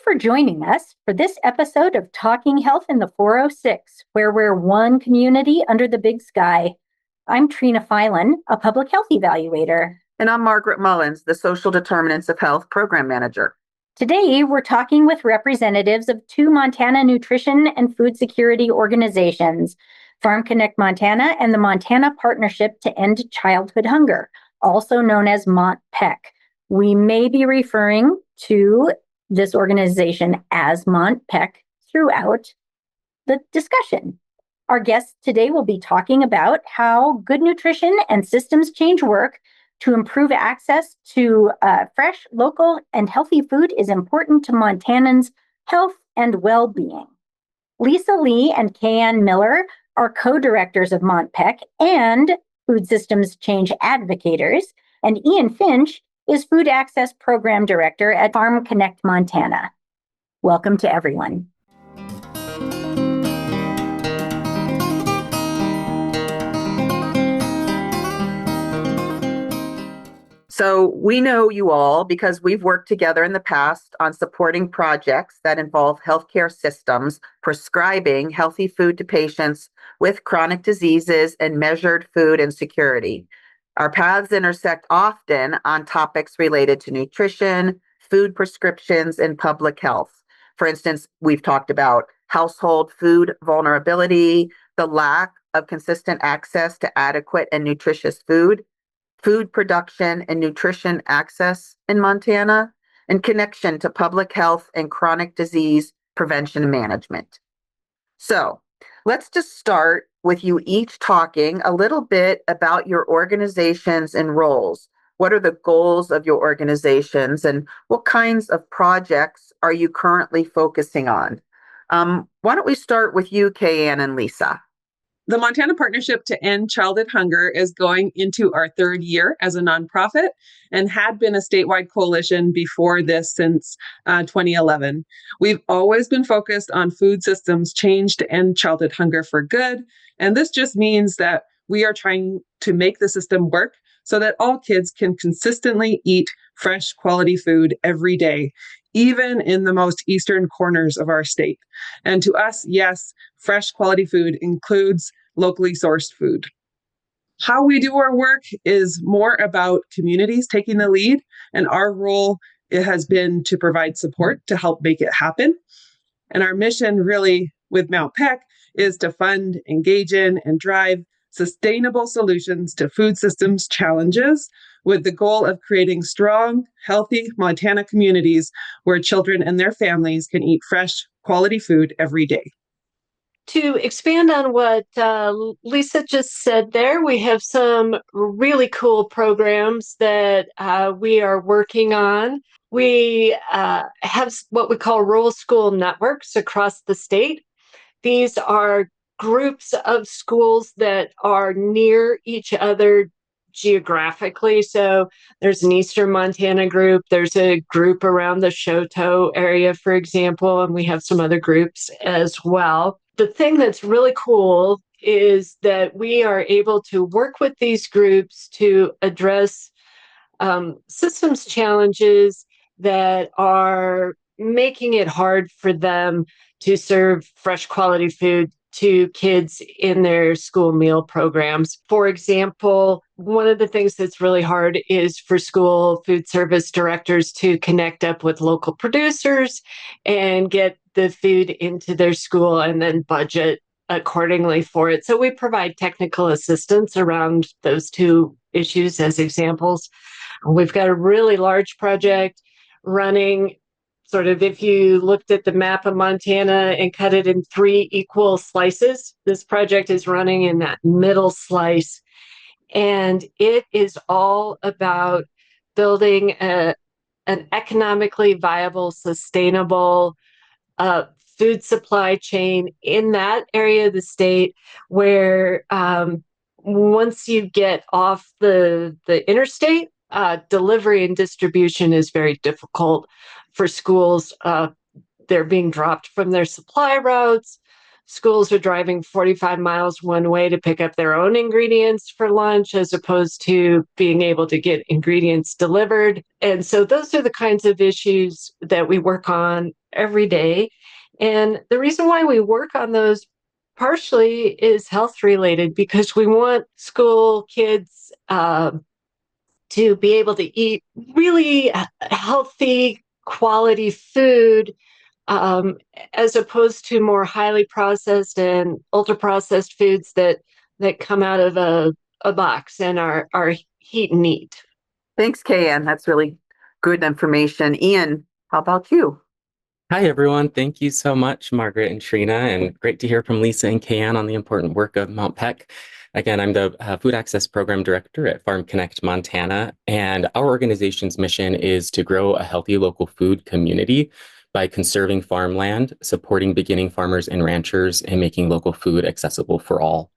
for joining us for this episode of Talking Health in the 406, where we're one community under the big sky. I'm Trina Filan, a public health evaluator. And I'm Margaret Mullins, the Social Determinants of Health Program Manager. Today, we're talking with representatives of two Montana nutrition and food security organizations, Farm Connect Montana and the Montana Partnership to End Childhood Hunger, also known as MT-PECH. We may be referring to this organization as MT-PECH throughout the discussion. Our guests today will be talking about how good nutrition and systems change work to improve access to fresh, local, and healthy food is important to Montanans' health and well-being. Lisa Lee and Kayanne Miller are co-directors of MT-PECH and Food Systems Change Advocators, and Ian Finch is Food Access Program Director at Farm Connect Montana. Welcome to everyone. So we know you all because we've worked together in the past on supporting projects that involve healthcare systems prescribing healthy food to patients with chronic diseases and measured food insecurity. Our paths intersect often on topics related to nutrition, food prescriptions, and public health. For instance, we've talked about household food vulnerability, the lack of consistent access to adequate and nutritious food production and nutrition access in Montana, and connection to public health and chronic disease prevention and management. So let's just start with you each talking a little bit about your organizations and roles. What are the goals of your organizations and what kinds of projects are you currently focusing on? Why don't we start with you, Kayanne and Lisa? The Montana Partnership to End Childhood Hunger is going into our third year as a nonprofit and had been a statewide coalition before this since 2011. We've always been focused on food systems change to end childhood hunger for good. And this just means that we are trying to make the system work so that all kids can consistently eat fresh quality food every day, even in the most eastern corners of our state. And to us, yes, fresh quality food includes locally sourced food. How we do our work is more about communities taking the lead, and our role has been to provide support to help make it happen. And our mission really with MT-PECH is to fund, engage in, and drive sustainable solutions to food systems challenges with the goal of creating strong, healthy Montana communities where children and their families can eat fresh, quality food every day. To expand on what Lisa just said there, we have some really cool programs that we are working on. We have what we call rural school networks across the state. These are groups of schools that are near each other geographically. So there's an Eastern Montana group, there's a group around the Choteau area, for example, and we have some other groups as well. The thing that's really cool is that we are able to work with these groups to address systems challenges that are making it hard for them to serve fresh quality food to kids in their school meal programs. For example, one of the things that's really hard is for school food service directors to connect up with local producers and get the food into their school and then budget accordingly for it. So we provide technical assistance around those two issues as examples. We've got a really large project running. Sort of if you looked at the map of Montana and cut it in 3 equal slices, this project is running in that middle slice. And it is all about building an economically viable, sustainable food supply chain in that area of the state where once you get off the interstate, delivery and distribution is very difficult for schools. They're being dropped from their supply routes. schools are driving 45 miles one way to pick up their own ingredients for lunch as opposed to being able to get ingredients delivered. And so those are the kinds of issues that we work on every day. And the reason why we work on those partially is health related because we want school kids to be able to eat really healthy, quality food as opposed to more highly processed and ultra processed foods that come out of a box and are heat and eat. Thanks, KN. That's really good information. Ian, how about you? Hi, everyone. Thank you so much, Margaret and Trina, and great to hear from Lisa and Kayan on the important work of MT-PECH. Again, I'm the Food Access Program Director at Farm Connect Montana, and our organization's mission is to grow a healthy local food community by conserving farmland, supporting beginning farmers and ranchers, and making local food accessible for all.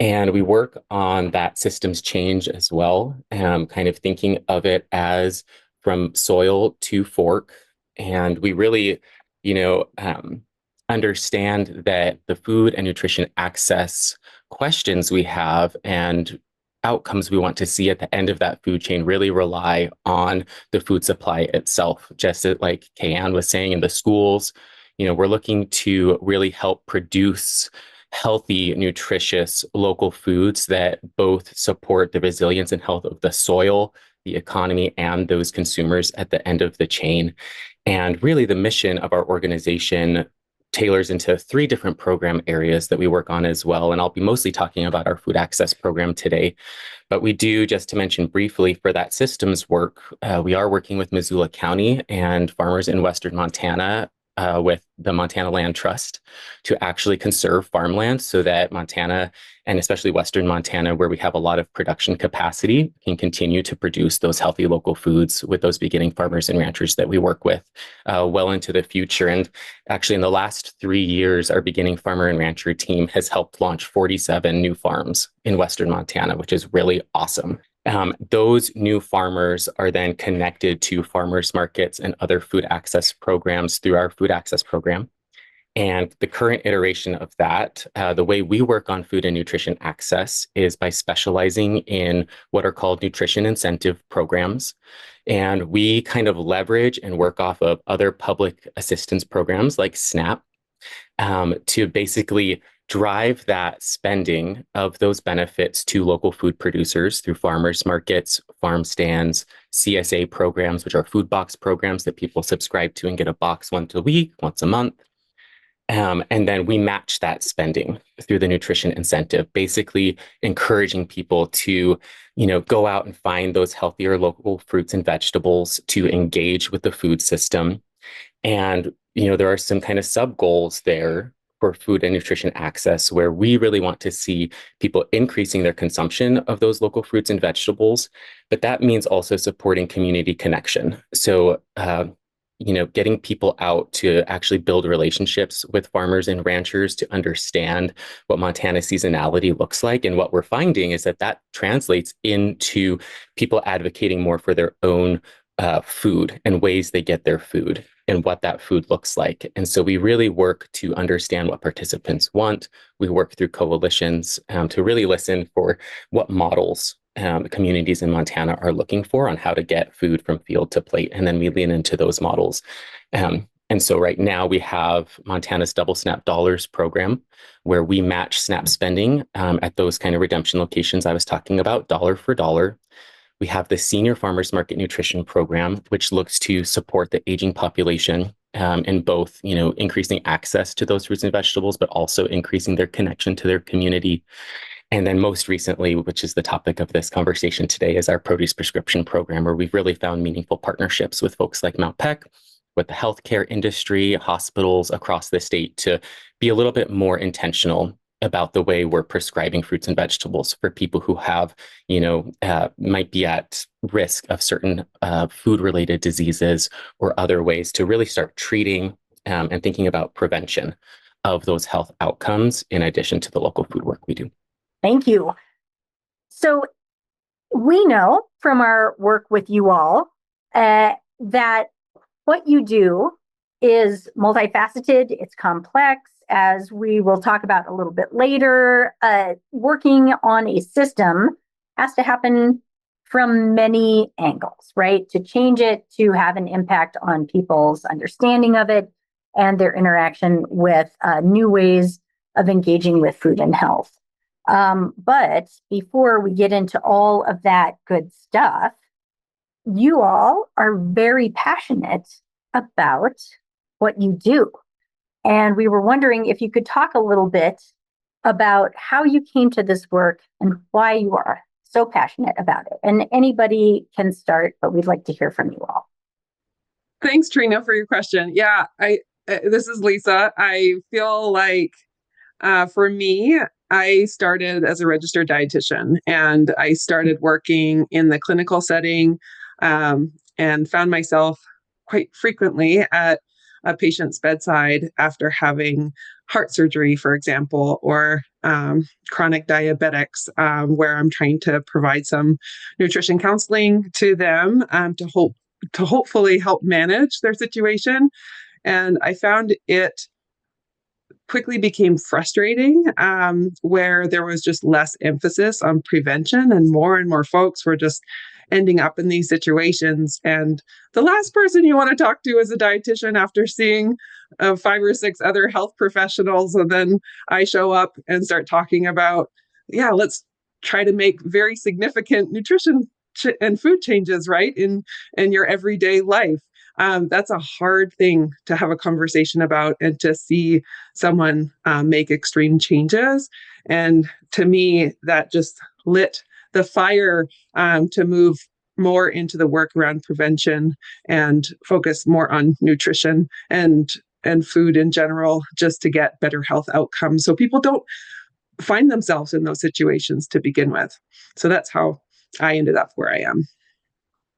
And we work on that systems change as well, kind of thinking of it as from soil to fork. And we really, understand that the food and nutrition access questions we have and outcomes we want to see at the end of that food chain really rely on the food supply itself. Just like Kayan was saying in the schools, we're looking to really help produce healthy, nutritious local foods that both support the resilience and health of the soil, the economy, and those consumers at the end of the chain. And really, the mission of our organization tailors into 3 different program areas that we work on as well. And I'll be mostly talking about our food access program today. But we do, just to mention briefly, for that systems work, we are working with Missoula County and farmers in Western Montana with the Montana Land Trust to actually conserve farmland so that Montana, and especially Western Montana, where we have a lot of production capacity, can continue to produce those healthy local foods with those beginning farmers and ranchers that we work with well into the future. And actually, in the last 3 years, our beginning farmer and rancher team has helped launch 47 new farms in Western Montana, which is really awesome. Those new farmers are then connected to farmers markets and other food access programs through our food access program. And the current iteration of that, the way we work on food and nutrition access is by specializing in what are called nutrition incentive programs. And we kind of leverage and work off of other public assistance programs like SNAP to basically drive that spending of those benefits to local food producers through farmers markets, farm stands, CSA programs, which are food box programs that people subscribe to and get a box once a week, once a month. And then we match that spending through the nutrition incentive, basically encouraging people to, go out and find those healthier local fruits and vegetables to engage with the food system. And, there are some kind of sub goals there for food and nutrition access, where we really want to see people increasing their consumption of those local fruits and vegetables. But that means also supporting community connection. So, getting people out to actually build relationships with farmers and ranchers to understand what Montana seasonality looks like. And what we're finding is that translates into people advocating more for their own food and ways they get their food and what that food looks like. And so we really work to understand what participants want. We work through coalitions to really listen for what models communities in Montana are looking for on how to get food from field to plate. And then we lean into those models. And so right now we have Montana's Double SNAP Dollars program, where we match SNAP spending at those kind of redemption locations I was talking about, dollar for dollar. We have the Senior Farmers Market Nutrition Program, which looks to support the aging population in both, increasing access to those fruits and vegetables, but also increasing their connection to their community. And then most recently, which is the topic of this conversation today, is our produce prescription program, where we've really found meaningful partnerships with folks like MT-PECH, with the healthcare industry, hospitals across the state to be a little bit more intentional about the way we're prescribing fruits and vegetables for people who have, might be at risk of certain food-related diseases or other ways to really start treating and thinking about prevention of those health outcomes in addition to the local food work we do. Thank you. So we know from our work with you all that what you do is multifaceted, it's complex, as we will talk about a little bit later, working on a system has to happen from many angles, right? To change it, to have an impact on people's understanding of it and their interaction with new ways of engaging with food and health. But before we get into all of that good stuff, you all are very passionate about what you do. And we were wondering if you could talk a little bit about how you came to this work and why you are so passionate about it. And anybody can start, but we'd like to hear from you all. Thanks, Trina, for your question. Yeah, this is Lisa. I feel like for me, I started as a registered dietitian, and I started working in the clinical setting, and found myself quite frequently at a patient's bedside after having heart surgery, for example, or chronic diabetics, where I'm trying to provide some nutrition counseling to them to hopefully help manage their situation. And I found it quickly became frustrating, where there was just less emphasis on prevention, and more folks were just ending up in these situations. And the last person you want to talk to is a dietitian after seeing 5 or 6 other health professionals. And then I show up and start talking about, yeah, let's try to make very significant nutrition and food changes, right, in your everyday life. That's a hard thing to have a conversation about, and to see someone make extreme changes. And to me, that just lit the fire to move more into the work around prevention and focus more on nutrition and food in general, just to get better health outcomes so people don't find themselves in those situations to begin with. So that's how I ended up where I am.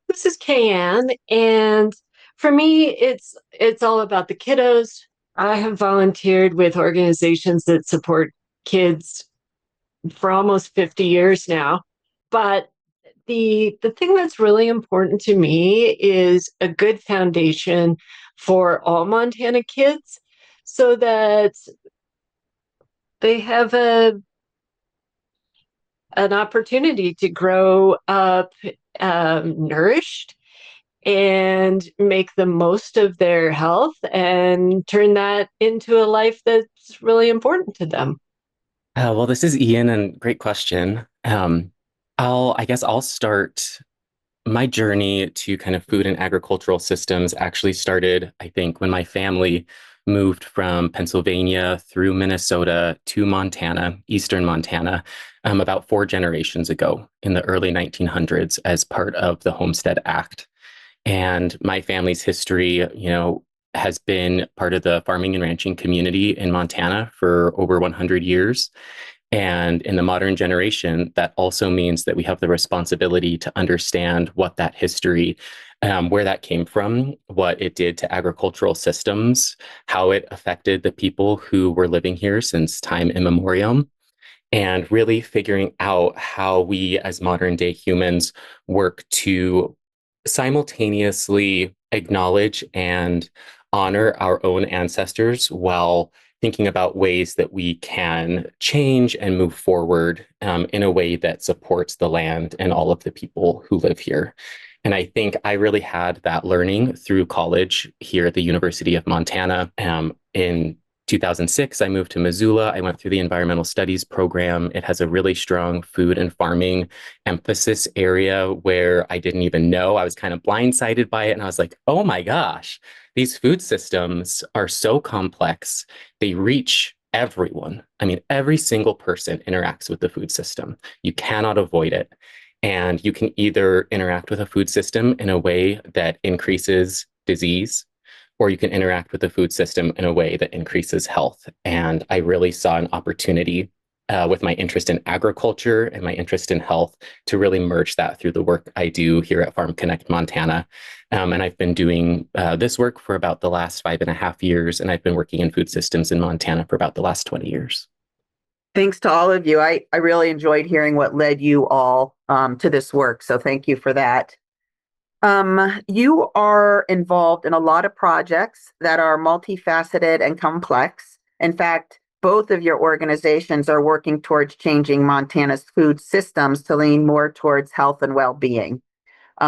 This is Kayanne, and for me, it's all about the kiddos. I have volunteered with organizations that support kids for almost 50 years now. But the thing that's really important to me is a good foundation for all Montana kids, so that they have an opportunity to grow up nourished and make the most of their health and turn that into a life that's really important to them. Well, this is Ian, and great question. I guess I'll start. My journey to kind of food and agricultural systems actually started, I think, when my family moved from Pennsylvania through Minnesota to Montana, eastern Montana, about 4 generations ago in the early 1900s as part of the Homestead Act. And my family's history, has been part of the farming and ranching community in Montana for over 100 years. And in the modern generation, that also means that we have the responsibility to understand what that history, where that came from, what it did to agricultural systems, how it affected the people who were living here since time immemorial, and really figuring out how we as modern day humans work to simultaneously acknowledge and honor our own ancestors while thinking about ways that we can change and move forward in a way that supports the land and all of the people who live here. And I think I really had that learning through college here at the University of Montana. In 2006, I moved to Missoula. I went through the environmental studies program. It has a really strong food and farming emphasis area where I didn't even know. I was kind of blindsided by it. And I was like, oh my gosh, these food systems are so complex. They reach everyone. I mean, every single person interacts with the food system. You cannot avoid it. And you can either interact with a food system in a way that increases disease, or you can interact with the food system in a way that increases health. And I really saw an opportunity with my interest in agriculture and my interest in health to really merge that through the work I do here at Farm Connect Montana. And I've been doing this work for about the last 5.5 years, and I've been working in food systems in Montana for about the last 20 years. Thanks to all of you. I really enjoyed hearing what led you all to this work. So thank you for that. You are involved in a lot of projects that are multifaceted and complex. In fact, both of your organizations are working towards changing Montana's food systems to lean more towards health and well-being.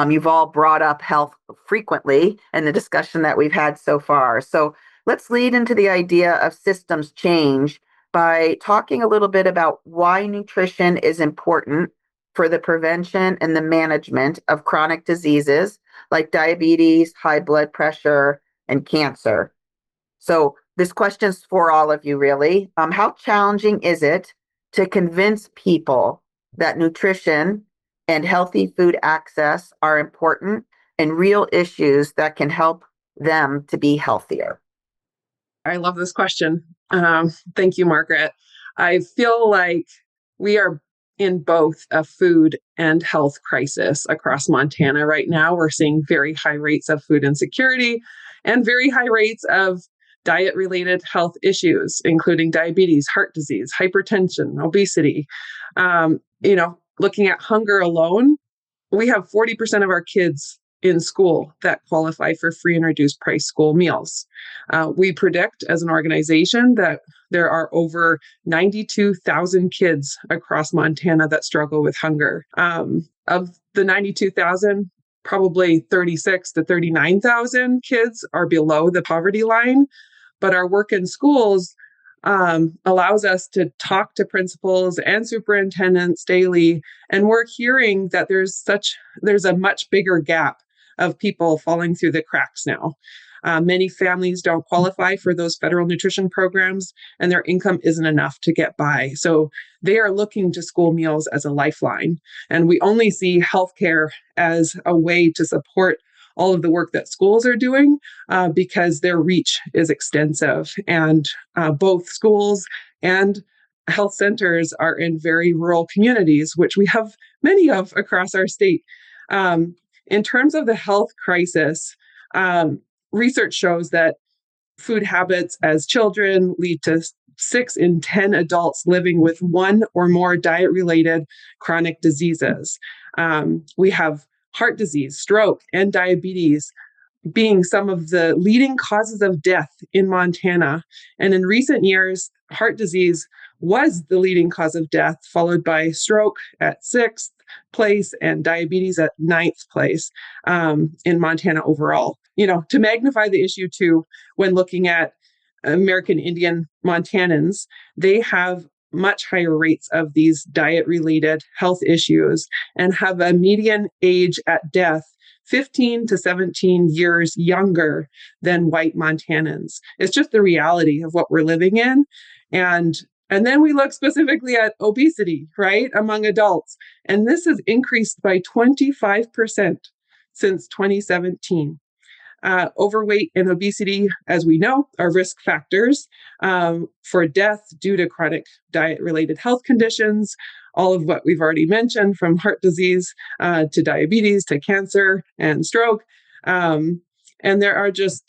You've all brought up health frequently in the discussion that we've had so far. So let's lead into the idea of systems change by talking a little bit about why nutrition is important for the prevention and the management of chronic diseases like diabetes, high blood pressure, and cancer. So this question's for all of you, really. How challenging is it to convince people that nutrition and healthy food access are important and real issues that can help them to be healthier? I love this question. Thank you, Margaret. I feel like we are in both a food and health crisis across Montana right now. We're seeing very high rates of food insecurity and very high rates of diet-related health issues, including diabetes, heart disease, hypertension, obesity. Looking at hunger alone, we have 40% of our kids in school that qualify for free and reduced price school meals. We predict as an organization that there are over 92,000 kids across Montana that struggle with hunger. Of the 92,000, probably 36 to 39,000 kids are below the poverty line, but our work in schools allows us to talk to principals and superintendents daily, and we're hearing that there's a much bigger gap of people falling through the cracks now. Many families don't qualify for those federal nutrition programs, and their income isn't enough to get by. So they are looking to school meals as a lifeline. And we only see healthcare as a way to support all of the work that schools are doing because their reach is extensive. And both schools and health centers are in very rural communities, which we have many of across our state. In terms of the health crisis, research shows that food habits as children lead to 6 in 10 adults living with one or more diet-related chronic diseases. We have heart disease, stroke, and diabetes being some of the leading causes of death in Montana. And in recent years, heart disease was the leading cause of death, followed by stroke at 6th place and diabetes at 9th place in Montana overall. To magnify the issue too, when looking at American Indian Montanans, they have much higher rates of these diet-related health issues and have a median age at death 15 to 17 years younger than white Montanans. It's just the reality of what we're living in. And then we look specifically at obesity, right, among adults. And this has increased by 25% since 2017. Overweight and obesity, as we know, are risk factors for death due to chronic diet-related health conditions, all of what we've already mentioned, from heart disease to diabetes to cancer and stroke. And there are just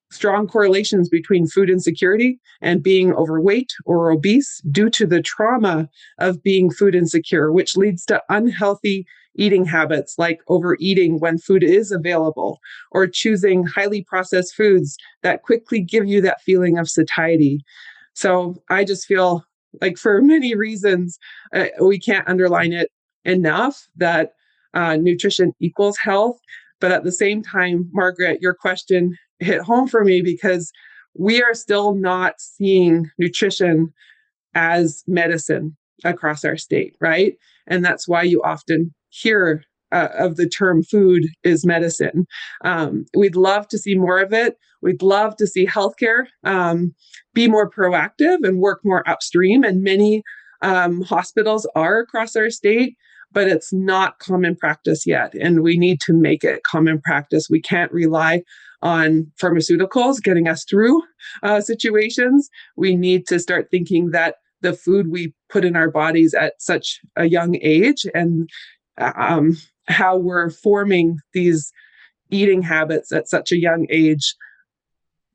strong correlations between food insecurity and being overweight or obese due to the trauma of being food insecure, which leads to unhealthy eating habits like overeating when food is available, or choosing highly processed foods that quickly give you that feeling of satiety. So I just feel like for many reasons, we can't underline it enough that nutrition equals health. But at the same time, Margaret, your question hit home for me because we are still not seeing nutrition as medicine across our state, right? And that's why you often hear of the term food is medicine. We'd love to see more of it. We'd love to see healthcare be more proactive and work more upstream. And many hospitals are across our state, but it's not common practice yet. And we need to make it common practice. We can't rely on pharmaceuticals getting us through situations. We need to start thinking that the food we put in our bodies at such a young age and how we're forming these eating habits at such a young age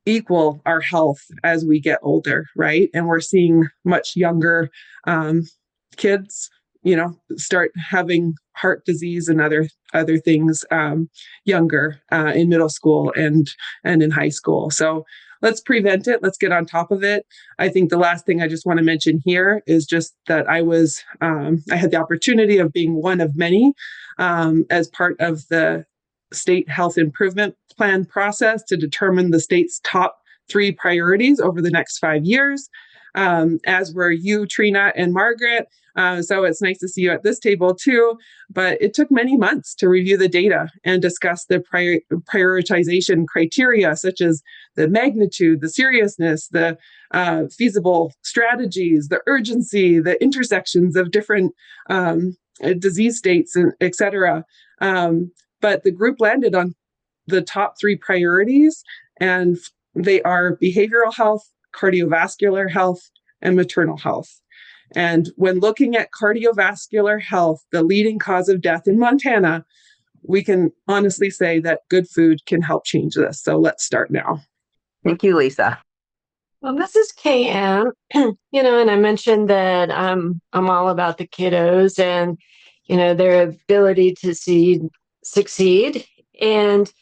equal our health as we get older, right? And we're seeing much younger kids, start having heart disease and other things younger in middle school and in high school. So let's prevent it. Let's get on top of it. I think the last thing I just want to mention here is just that I had the opportunity of being one of many as part of the state health improvement plan process to determine the state's top 3 priorities over the next 5 years, as were you, Trina, and Margaret. So it's nice to see you at this table too. But it took many months to review the data and discuss the prioritization criteria, such as the magnitude, the seriousness, the feasible strategies, the urgency, the intersections of different disease states, and et cetera. But the group landed on the top 3 priorities, and they are behavioral health, cardiovascular health, and maternal health. And when looking at cardiovascular health, the leading cause of death in Montana, we can honestly say that good food can help change this. So let's start now. Thank you, Lisa. Well, this is KM, and I mentioned that I'm all about the kiddos and, their ability to succeed. And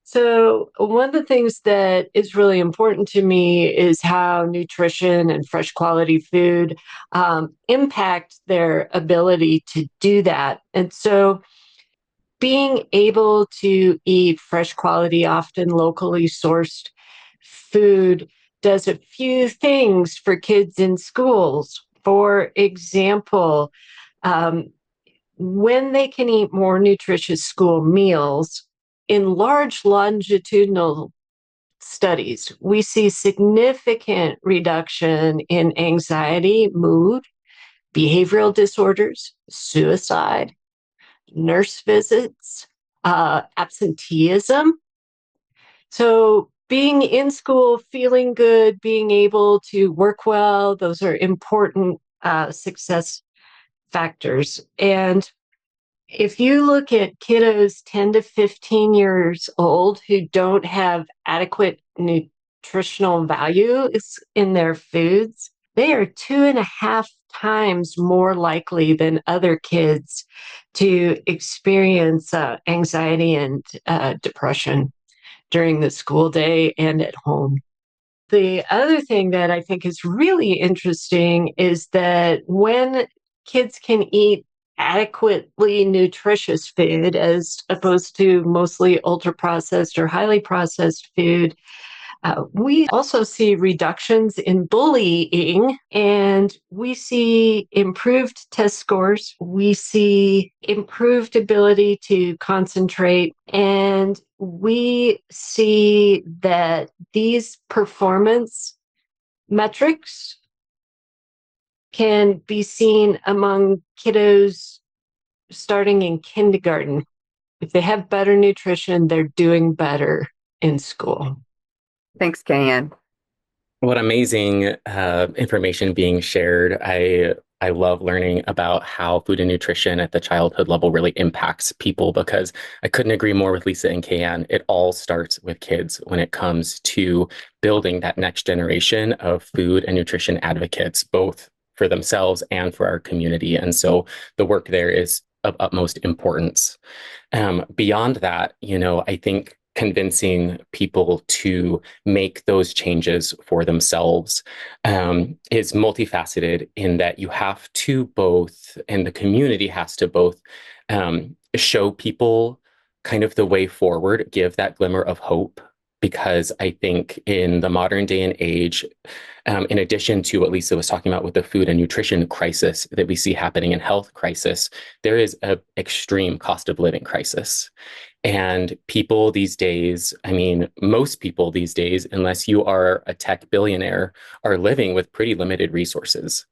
so one of the things that is really important to me is how nutrition and fresh quality food impact their ability to do that. And so being able to eat fresh quality, often locally sourced food does a few things for kids in schools. For example, when they can eat more nutritious school meals, in large longitudinal studies, we see significant reduction in anxiety, mood, behavioral disorders, suicide, nurse visits, absenteeism. So being in school, feeling good, being able to work well, those are important success factors. And if you look at kiddos 10 to 15 years old who don't have adequate nutritional values in their foods, they are 2.5 times more likely than other kids to experience anxiety and depression during the school day and at home. The other thing that I think is really interesting is that when kids can eat adequately nutritious food as opposed to mostly ultra processed or highly processed food, we also see reductions in bullying, and we see improved test scores. We see improved ability to concentrate, and we see that these performance metrics can be seen among kiddos starting in kindergarten. If they have better nutrition, they're doing better in school. Thanks, Kayan. What amazing information being shared. I love learning about how food and nutrition at the childhood level really impacts people, because I couldn't agree more with Lisa and Kayan. It all starts with kids when it comes to building that next generation of food and nutrition advocates, both for themselves and for our community. And so the work there is of utmost importance. Beyond that, I think convincing people to make those changes for themselves is multifaceted, in that you have to both, and the community has to both show people kind of the way forward, give that glimmer of hope. Because I think in the modern day and age, in addition to what Lisa was talking about with the food and nutrition crisis that we see happening in health crisis, there is an extreme cost of living crisis. And people these days, most people these days, unless you are a tech billionaire, are living with pretty limited resources.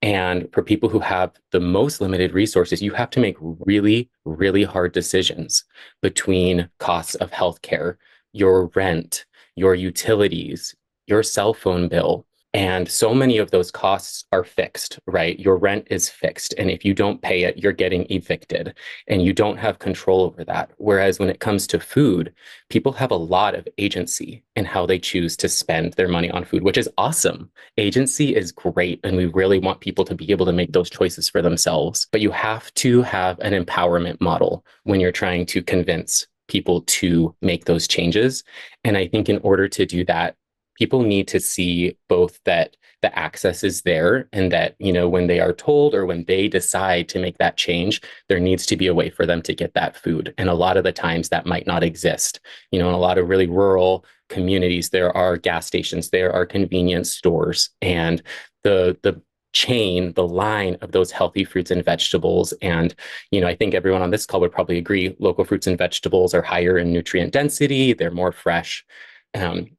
And for people who have the most limited resources, you have to make really, really hard decisions between costs of healthcare, your rent, your utilities, your cell phone bill. And so many of those costs are fixed, right? Your rent is fixed. And if you don't pay it, you're getting evicted, and you don't have control over that. Whereas when it comes to food, people have a lot of agency in how they choose to spend their money on food, which is awesome. Agency is great. And we really want people to be able to make those choices for themselves. But you have to have an empowerment model when you're trying to convince people to make those changes. And I think in order to do that, people need to see both that the access is there and that, when they are told or when they decide to make that change, there needs to be a way for them to get that food. And a lot of the times that might not exist. In a lot of really rural communities, there are gas stations, there are convenience stores, and the chain, the line of those healthy fruits and vegetables. And, I think everyone on this call would probably agree, local fruits and vegetables are higher in nutrient density, they're more fresh.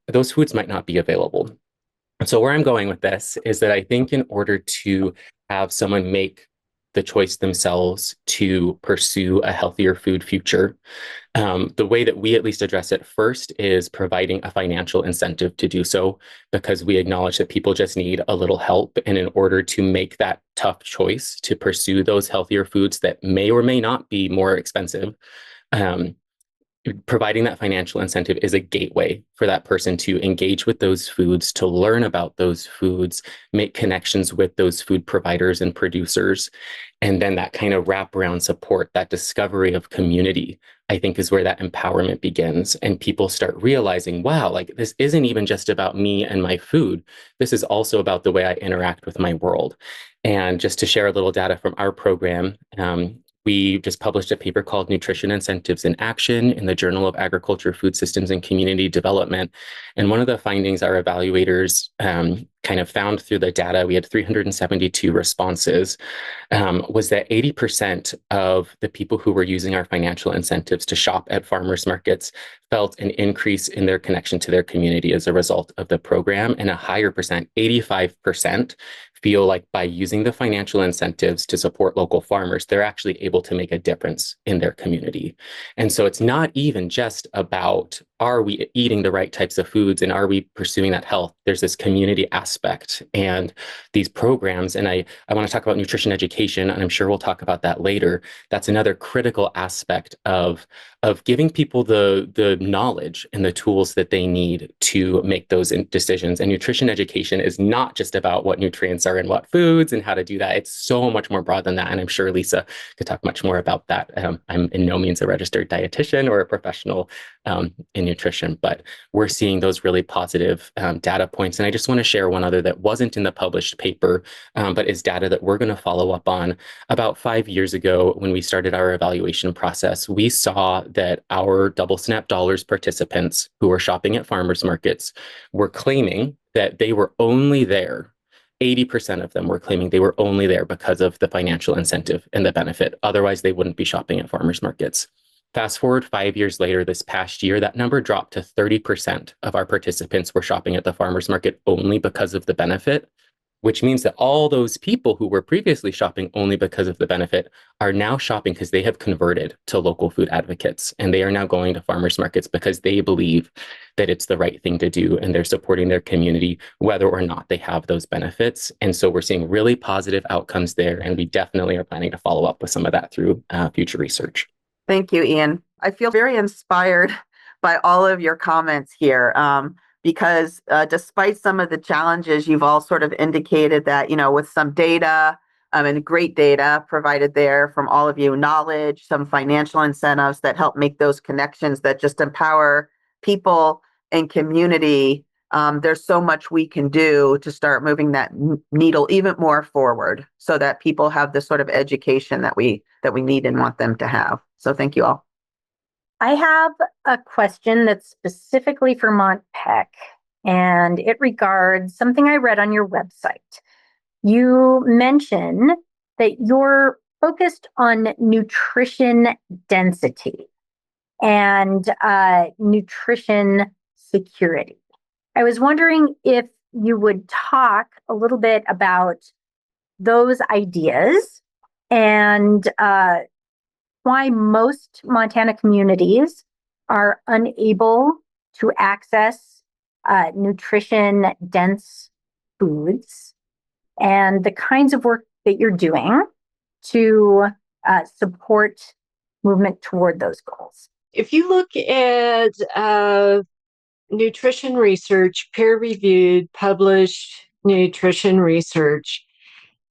Those foods might not be available. So where I'm going with this is that I think in order to have someone make the choice themselves to pursue a healthier food future, the way that we at least address it first is providing a financial incentive to do so, because we acknowledge that people just need a little help. And in order to make that tough choice to pursue those healthier foods that may or may not be more expensive, providing that financial incentive is a gateway for that person to engage with those foods, to learn about those foods, make connections with those food providers and producers. And then that kind of wraparound support, that discovery of community, I think is where that empowerment begins. And people start realizing, wow, like this isn't even just about me and my food. This is also about the way I interact with my world. And just to share a little data from our program, we just published a paper called Nutrition Incentives in Action in the Journal of Agriculture, Food Systems, and Community Development. And one of the findings our evaluators kind of found through the data, we had 372 responses, was that 80% of the people who were using our financial incentives to shop at farmers markets felt an increase in their connection to their community as a result of the program. And a higher percent, 85%, feel like by using the financial incentives to support local farmers, they're actually able to make a difference in their community. And so it's not even just about, are we eating the right types of foods and are we pursuing that health? There's this community aspect and these programs. And I want to talk about nutrition education, and I'm sure we'll talk about that later. That's another critical aspect of giving people the knowledge and the tools that they need to make those decisions. And nutrition education is not just about what nutrients are in what foods and how to do that. It's so much more broad than that. And I'm sure Lisa could talk much more about that. I'm in no means a registered dietitian or a professional in nutrition, but we're seeing those really positive data points. And I just want to share one other that wasn't in the published paper, but is data that we're going to follow up on. About 5 years ago, when we started our evaluation process, we saw that our Double Snap Dollars participants who were shopping at farmers markets were claiming that they were only there. 80% of them were claiming they were only there because of the financial incentive and the benefit. Otherwise, they wouldn't be shopping at farmers markets. Fast forward 5 years later, this past year, that number dropped to 30% of our participants were shopping at the farmers market only because of the benefit, which means that all those people who were previously shopping only because of the benefit are now shopping because they have converted to local food advocates. And they are now going to farmers markets because they believe that it's the right thing to do and they're supporting their community, whether or not they have those benefits. And so we're seeing really positive outcomes there. And we definitely are planning to follow up with some of that through future research. Thank you, Ian. I feel very inspired by all of your comments here. Because despite some of the challenges, you've all sort of indicated that, with some data and great data provided there from all of you, knowledge, some financial incentives that help make those connections that just empower people and community. There's so much we can do to start moving that needle even more forward so that people have the sort of education that we need and want them to have. So thank you all. I have a question that's specifically for MT-PECH, and it regards something I read on your website. You mention that you're focused on nutrition density and nutrition security. I was wondering if you would talk a little bit about those ideas and why most Montana communities are unable to access nutrition-dense foods and the kinds of work that you're doing to support movement toward those goals. If you look at nutrition research, peer-reviewed, published nutrition research,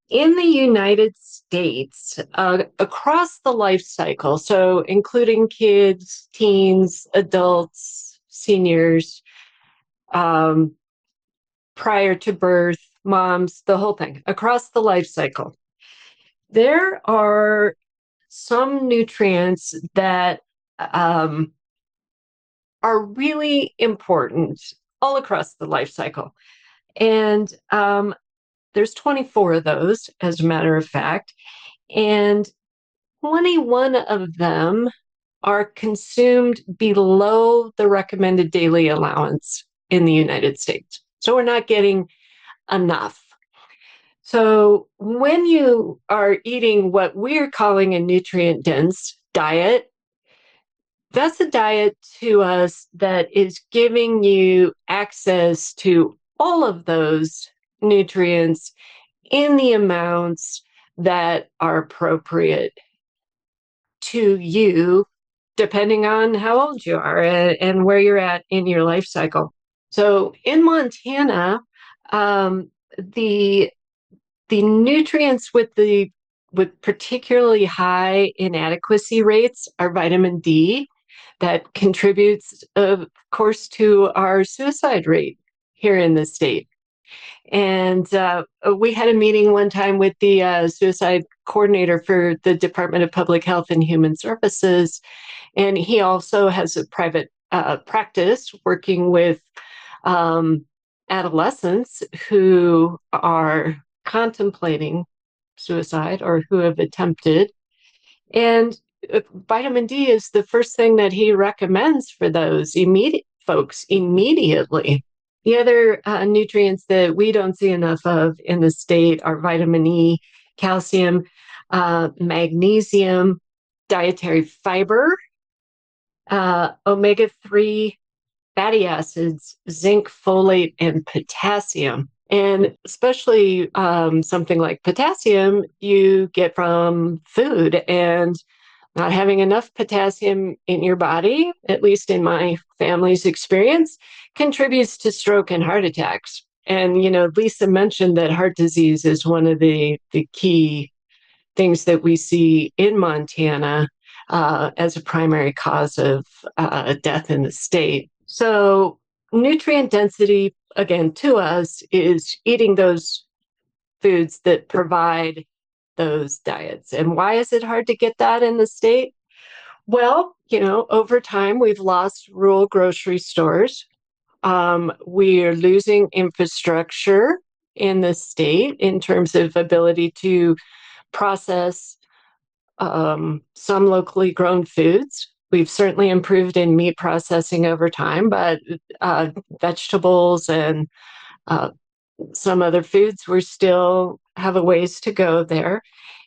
in the United States, across the life cycle, so including kids, teens, adults, seniors, prior to birth, moms, the whole thing, across the life cycle. There are some nutrients that are really important all across the life cycle. And there's 24 of those, as a matter of fact. And 21 of them are consumed below the recommended daily allowance in the United States. So we're not getting enough. So when you are eating what we're calling a nutrient dense diet, that's a diet to us that is giving you access to all of those nutrients in the amounts that are appropriate to you, depending on how old you are and where you're at in your life cycle. So in Montana, the nutrients with particularly high inadequacy rates are vitamin D, that contributes, of course, to our suicide rate here in the state. And we had a meeting one time with the suicide coordinator for the Department of Public Health and Human Services. And he also has a private practice working with adolescents who are contemplating suicide or who have attempted. And vitamin D is the first thing that he recommends for those folks immediately. The other nutrients that we don't see enough of in the state are vitamin E, calcium, magnesium, dietary fiber, omega-3 fatty acids, zinc, folate, and potassium. And especially something like potassium you get from food, and not having enough potassium in your body, at least in my family's experience, contributes to stroke and heart attacks. And, Lisa mentioned that heart disease is one of the key things that we see in Montana as a primary cause of death in the state. So nutrient density, again, to us, is eating those foods that provide those diets. And why is it hard to get that in the state? Well, over time, we've lost rural grocery stores. We are losing infrastructure in the state in terms of ability to process some locally grown foods. We've certainly improved in meat processing over time, but vegetables and some other foods, we still have a ways to go there.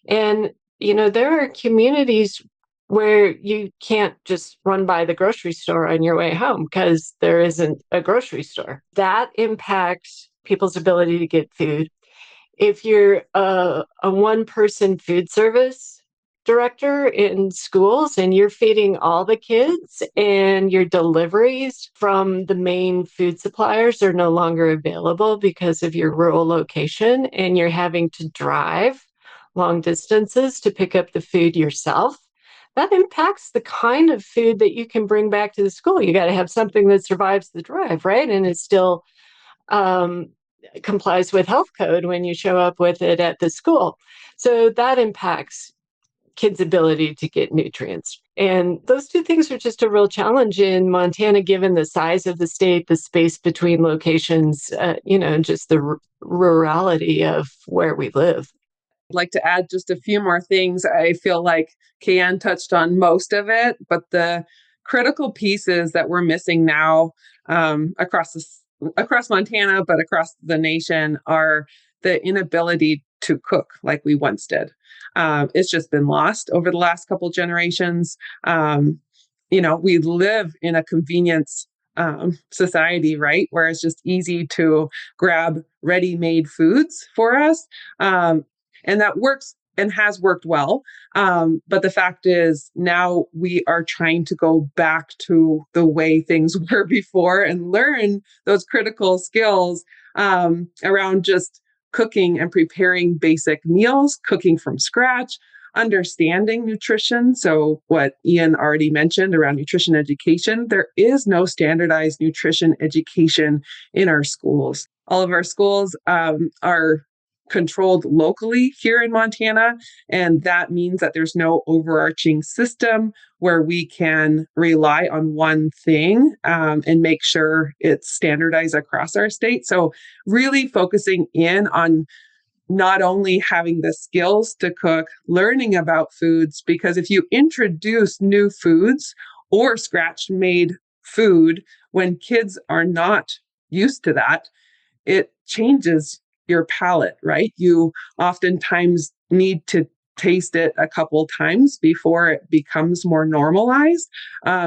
And, there are communities where you can't just run by the grocery store on your way home because there isn't a grocery store. That impacts people's ability to get food. If you're a one-person food service director in schools and you're feeding all the kids and your deliveries from the main food suppliers are no longer available because of your rural location and you're having to drive long distances to pick up the food yourself, that impacts the kind of food that you can bring back to the school. You got to have something that survives the drive, right? And it still complies with health code when you show up with it at the school. So that impacts kids' ability to get nutrients. And those two things are just a real challenge in Montana, given the size of the state, the space between locations, just the rurality of where we live. I'd like to add just a few more things. I feel like Kayanne touched on most of it, but the critical pieces that we're missing now across Montana, but across the nation, are the inability to cook like we once did. It's just been lost over the last couple generations. We live in a convenience society, right? Where it's just easy to grab ready-made foods for us. And that works and has worked well. But the fact is now we are trying to go back to the way things were before and learn those critical skills around just cooking and preparing basic meals, cooking from scratch, understanding nutrition. So what Ian already mentioned around nutrition education, there is no standardized nutrition education in our schools. All of our schools are controlled locally here in Montana. And that means that there's no overarching system where we can rely on one thing and make sure it's standardized across our state. So really focusing in on not only having the skills to cook, learning about foods, because if you introduce new foods or scratch made food when kids are not used to that, it changes your palate, right? You oftentimes need to taste it a couple times before it becomes more normalized.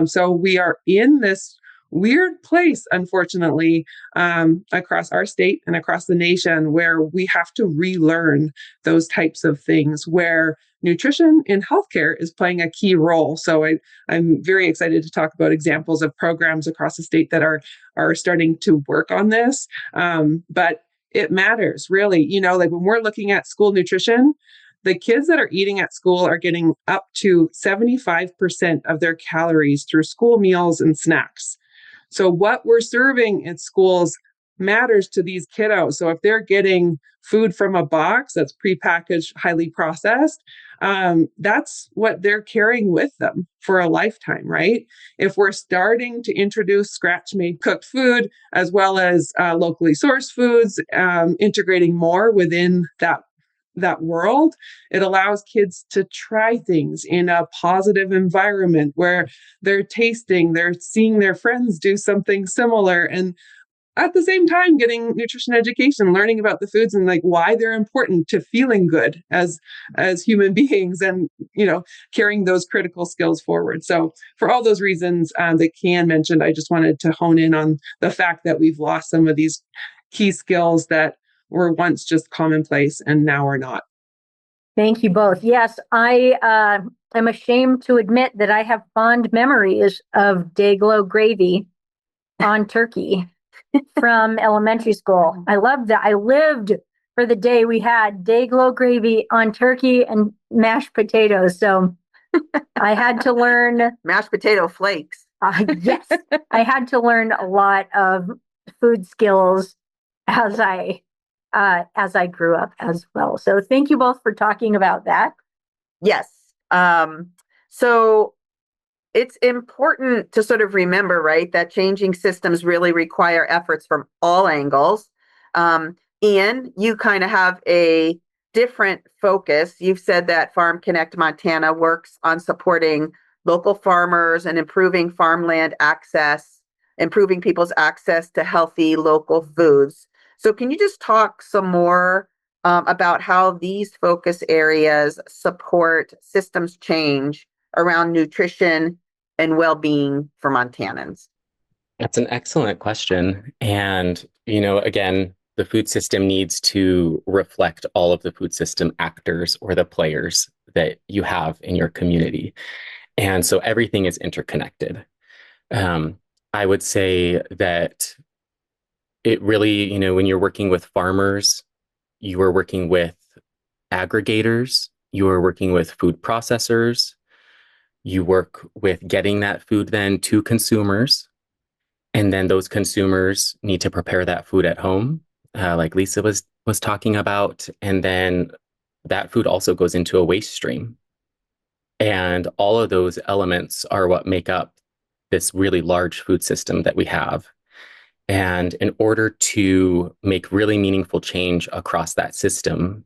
So we are in this weird place, unfortunately, across our state and across the nation, where we have to relearn those types of things, where nutrition in healthcare is playing a key role. So I'm very excited to talk about examples of programs across the state that are starting to work on this. But it matters, really. Like when we're looking at school nutrition, the kids that are eating at school are getting up to 75% of their calories through school meals and snacks. So what we're serving at schools matters to these kiddos. So if they're getting food from a box that's prepackaged, highly processed, that's what they're carrying with them for a lifetime, right? If we're starting to introduce scratch-made cooked food, as well as locally sourced foods, integrating more within that world, it allows kids to try things in a positive environment where they're tasting, they're seeing their friends do something similar, and at the same time getting nutrition education, learning about the foods and like why they're important to feeling good as human beings, and carrying those critical skills forward. So for all those reasons that Kian mentioned, I just wanted to hone in on the fact that we've lost some of these key skills that were once just commonplace and now are not. Thank you both. Yes, I am ashamed to admit that I have fond memories of Dayglow gravy on turkey from elementary school. I loved that. I lived for the day we had Dayglow gravy on turkey and mashed potatoes. So I had to learn Mashed potato flakes. yes, I had to learn a lot of food skills as I grew up as well. So thank you both for talking about that. Yes. So it's important to sort of remember, right, that changing systems really require efforts from all angles. Ian, you kind of have a different focus. You've said that Farm Connect Montana works on supporting local farmers and improving farmland access, improving people's access to healthy local foods. So can you just talk some more about how these focus areas support systems change around nutrition and well-being for Montanans? That's an excellent question. And, again, the food system needs to reflect all of the food system actors or the players that you have in your community. And so everything is interconnected. I would say that it really, when you're working with farmers, you are working with aggregators, you are working with food processors, you work with getting that food then to consumers, and then those consumers need to prepare that food at home, like Lisa was talking about, and then that food also goes into a waste stream. And all of those elements are what make up this really large food system that we have. And in order to make really meaningful change across that system,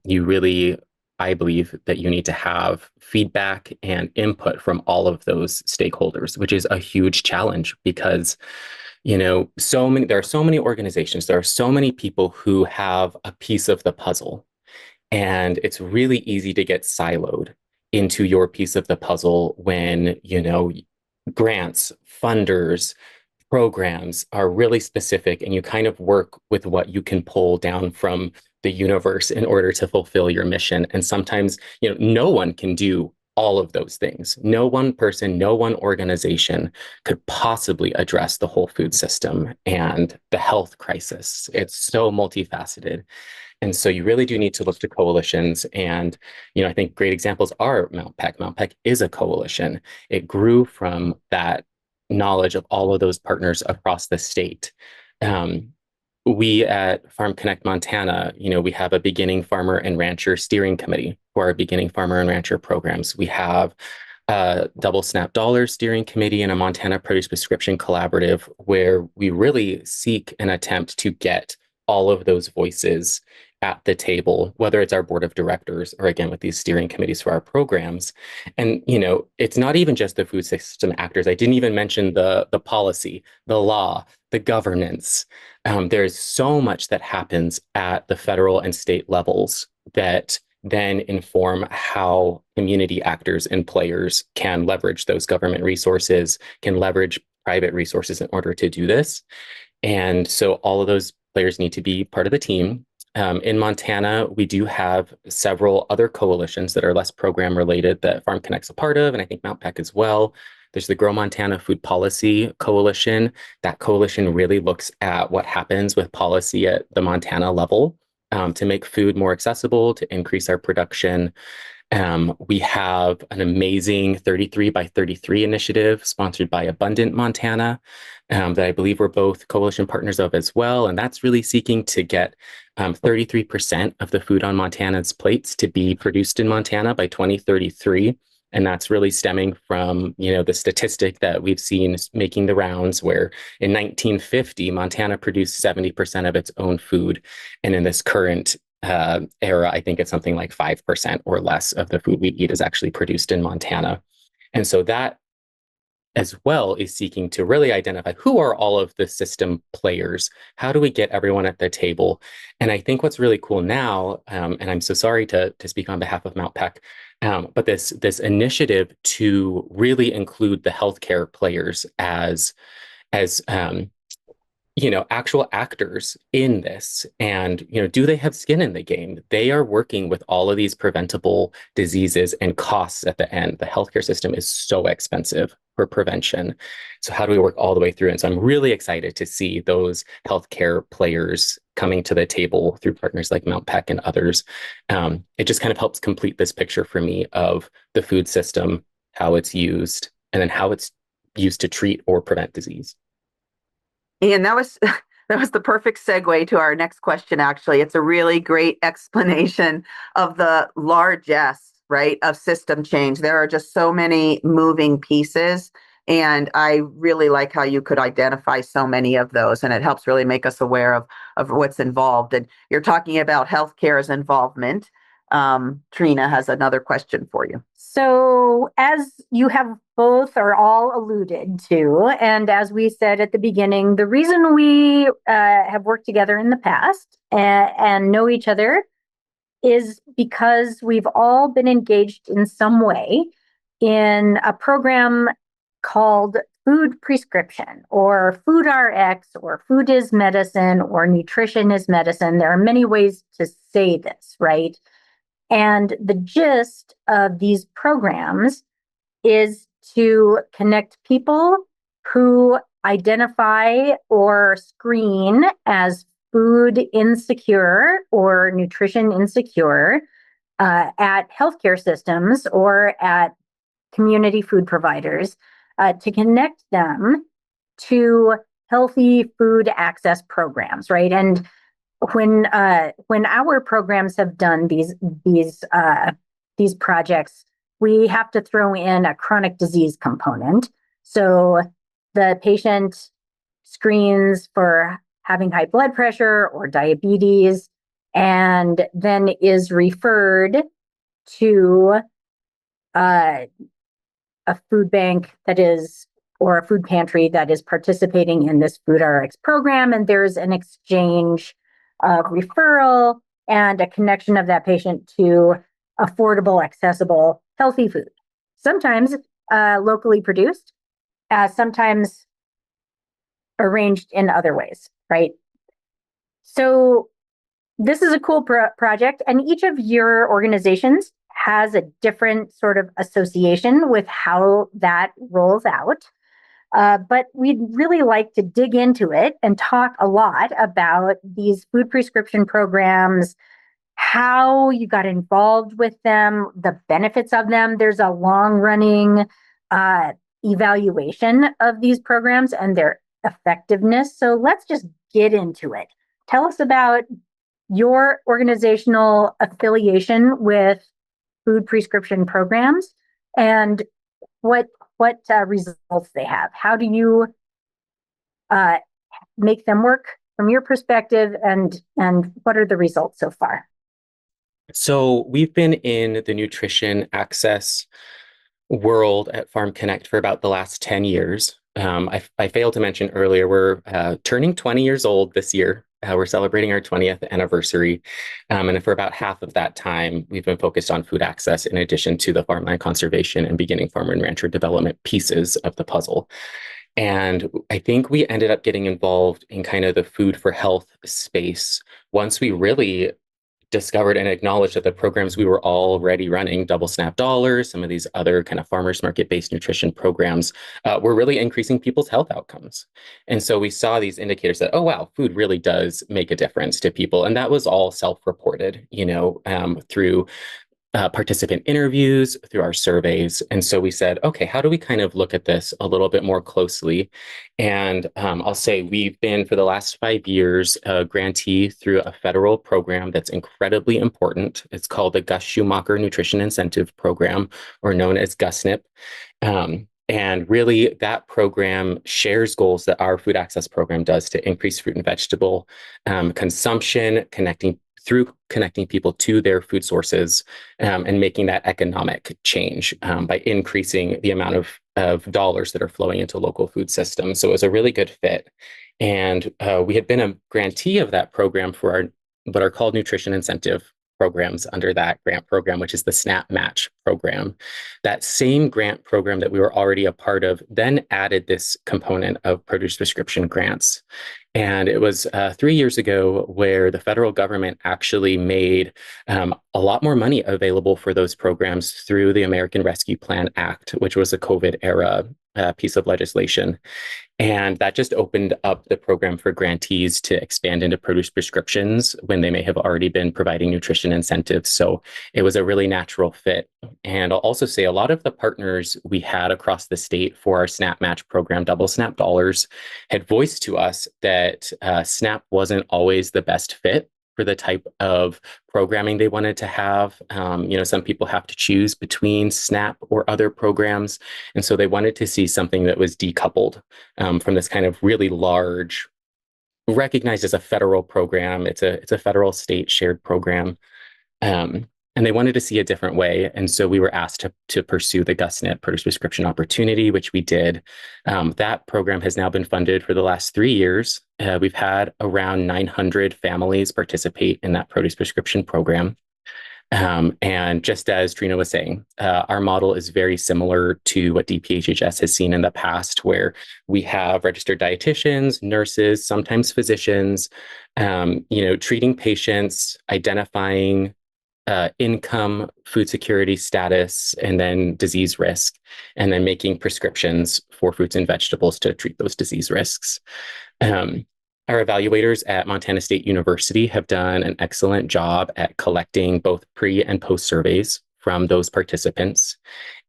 I believe that you need to have feedback and input from all of those stakeholders, which is a huge challenge because, there are so many organizations, there are so many people who have a piece of the puzzle, and it's really easy to get siloed into your piece of the puzzle when, grants, funders, programs are really specific, and you kind of work with what you can pull down from the universe in order to fulfill your mission. And sometimes, no one can do all of those things. No one person, no one organization could possibly address the whole food system and the health crisis. It's so multifaceted. And so you really do need to look to coalitions. And, I think great examples are MT-PECH. MT-PECH is a coalition. It grew from that knowledge of all of those partners across the state. we at Farm Connect Montana, we have a beginning farmer and rancher steering committee for our beginning farmer and rancher programs. We have a Double Snap Dollar steering committee and a Montana Produce Prescription Collaborative, where we really seek and attempt to get all of those voices at the table, whether it's our board of directors or again with these steering committees for our programs. And it's not even just the food system actors. I didn't even mention the policy, the law, the governance. There's so much that happens at the federal and state levels that then inform how community actors and players can leverage those government resources, can leverage private resources in order to do this. And so all of those players need to be part of the team. In Montana, we do have several other coalitions that are less program related that Farm Connect's a part of, and I think MT-PECH as well. There's the Grow Montana Food Policy Coalition. That coalition really looks at what happens with policy at the Montana level to make food more accessible, to increase our production. We have an amazing 33 by 33 initiative sponsored by Abundant Montana that I believe we're both coalition partners of as well. And that's really seeking to get 33% of the food on Montana's plates to be produced in Montana by 2033. And that's really stemming from, the statistic that we've seen making the rounds where in 1950, Montana produced 70% of its own food. And in this current era, I think it's something like 5% or less of the food we eat is actually produced in Montana. And so that as well is seeking to really identify who are all of the system players. How do we get everyone at the table? And I think what's really cool now, and I'm so sorry to speak on behalf of MT-PECH, but this initiative to really include the healthcare players as actual actors in this. And, do they have skin in the game? They are working with all of these preventable diseases and costs at the end. The healthcare system is so expensive for prevention. So how do we work all the way through? And so I'm really excited to see those healthcare players coming to the table through partners like MT-PECH and others. It just kind of helps complete this picture for me of the food system, how it's used, and then how it's used to treat or prevent disease. And that was the perfect segue to our next question. Actually, it's a really great explanation of the largesse, right, of system change. There are just so many moving pieces, and I really like how you could identify so many of those, and it helps really make us aware of what's involved. And you're talking about healthcare's involvement. Trina has another question for you. So, as you have both or all alluded to, and as we said at the beginning, the reason we have worked together in the past and know each other is because we've all been engaged in some way in a program called Food Prescription or Food RX or Food is Medicine or Nutrition is Medicine. There are many ways to say this, right? And the gist of these programs is to connect people who identify or screen as food insecure or nutrition insecure at healthcare systems or at community food providers to connect them to healthy food access programs, right? And when our programs have done these projects, we have to throw in a chronic disease component. So the patient screens for having high blood pressure or diabetes, and then is referred to a food bank or a food pantry that is participating in this Food RX program, and there's an exchange of referral and a connection of that patient to affordable, accessible, healthy food. Sometimes locally produced, sometimes arranged in other ways, right? So this is a cool project, and each of your organizations has a different sort of association with how that rolls out. But we'd really like to dig into it and talk a lot about these food prescription programs, how you got involved with them, the benefits of them. There's a long-running evaluation of these programs and their effectiveness. So let's just get into it. tell us about your organizational affiliation with food prescription programs and what results they have. How do you make them work from your perspective, and what are the results so far? So we've been in the nutrition access world at Farm Connect for about the last 10 years. I failed to mention earlier, we're turning 20 years old this year. We're celebrating our 20th anniversary. And for about half of that time, we've been focused on food access in addition to the farmland conservation and beginning farmer and rancher development pieces of the puzzle. And I think we ended up getting involved in kind of the food for health space once we really discovered and acknowledged that the programs we were already running, Double Snap Dollars, some of these other kind of farmers market-based nutrition programs, were really increasing people's health outcomes. And so we saw these indicators that, oh, wow, food really does make a difference to people. And that was all self-reported, through participant interviews, through our surveys. And so we said, okay, how do we kind of look at this a little bit more closely? And I'll say we've been, for the last 5 years, a grantee through a federal program that's incredibly important. It's called the Gus Schumacher Nutrition Incentive Program, or known as GUSNIP. And really, that program shares goals that our food access program does to increase fruit and vegetable consumption, connecting people to their food sources, and making that economic change by increasing the amount of dollars that are flowing into local food systems. So it was a really good fit. And we had been a grantee of that program for what are called nutrition incentive programs under that grant program, which is the SNAP Match program. That same grant program that we were already a part of then added this component of produce prescription grants. And it was 3 years ago where the federal government actually made a lot more money available for those programs through the American Rescue Plan Act, which was a COVID era piece of legislation. And that just opened up the program for grantees to expand into produce prescriptions when they may have already been providing nutrition incentives. So it was a really natural fit. And I'll also say a lot of the partners we had across the state for our SNAP Match program, Double Snap Dollars, had voiced to us that SNAP wasn't always the best fit for the type of programming they wanted to have. Some people have to choose between SNAP or other programs. And so they wanted to see something that was decoupled from this kind of really large, recognized as a federal program. It's a federal state shared program. And they wanted to see a different way. And so we were asked to pursue the GusNIP Produce Prescription Opportunity, which we did. That program has now been funded for the last 3 years. We've had around 900 families participate in that produce prescription program. And just as Trina was saying, our model is very similar to what DPHHS has seen in the past, where we have registered dietitians, nurses, sometimes physicians, treating patients, identifying income, food security status, and then disease risk, and then making prescriptions for fruits and vegetables to treat those disease risks. Our evaluators at Montana State University have done an excellent job at collecting both pre and post surveys from those participants.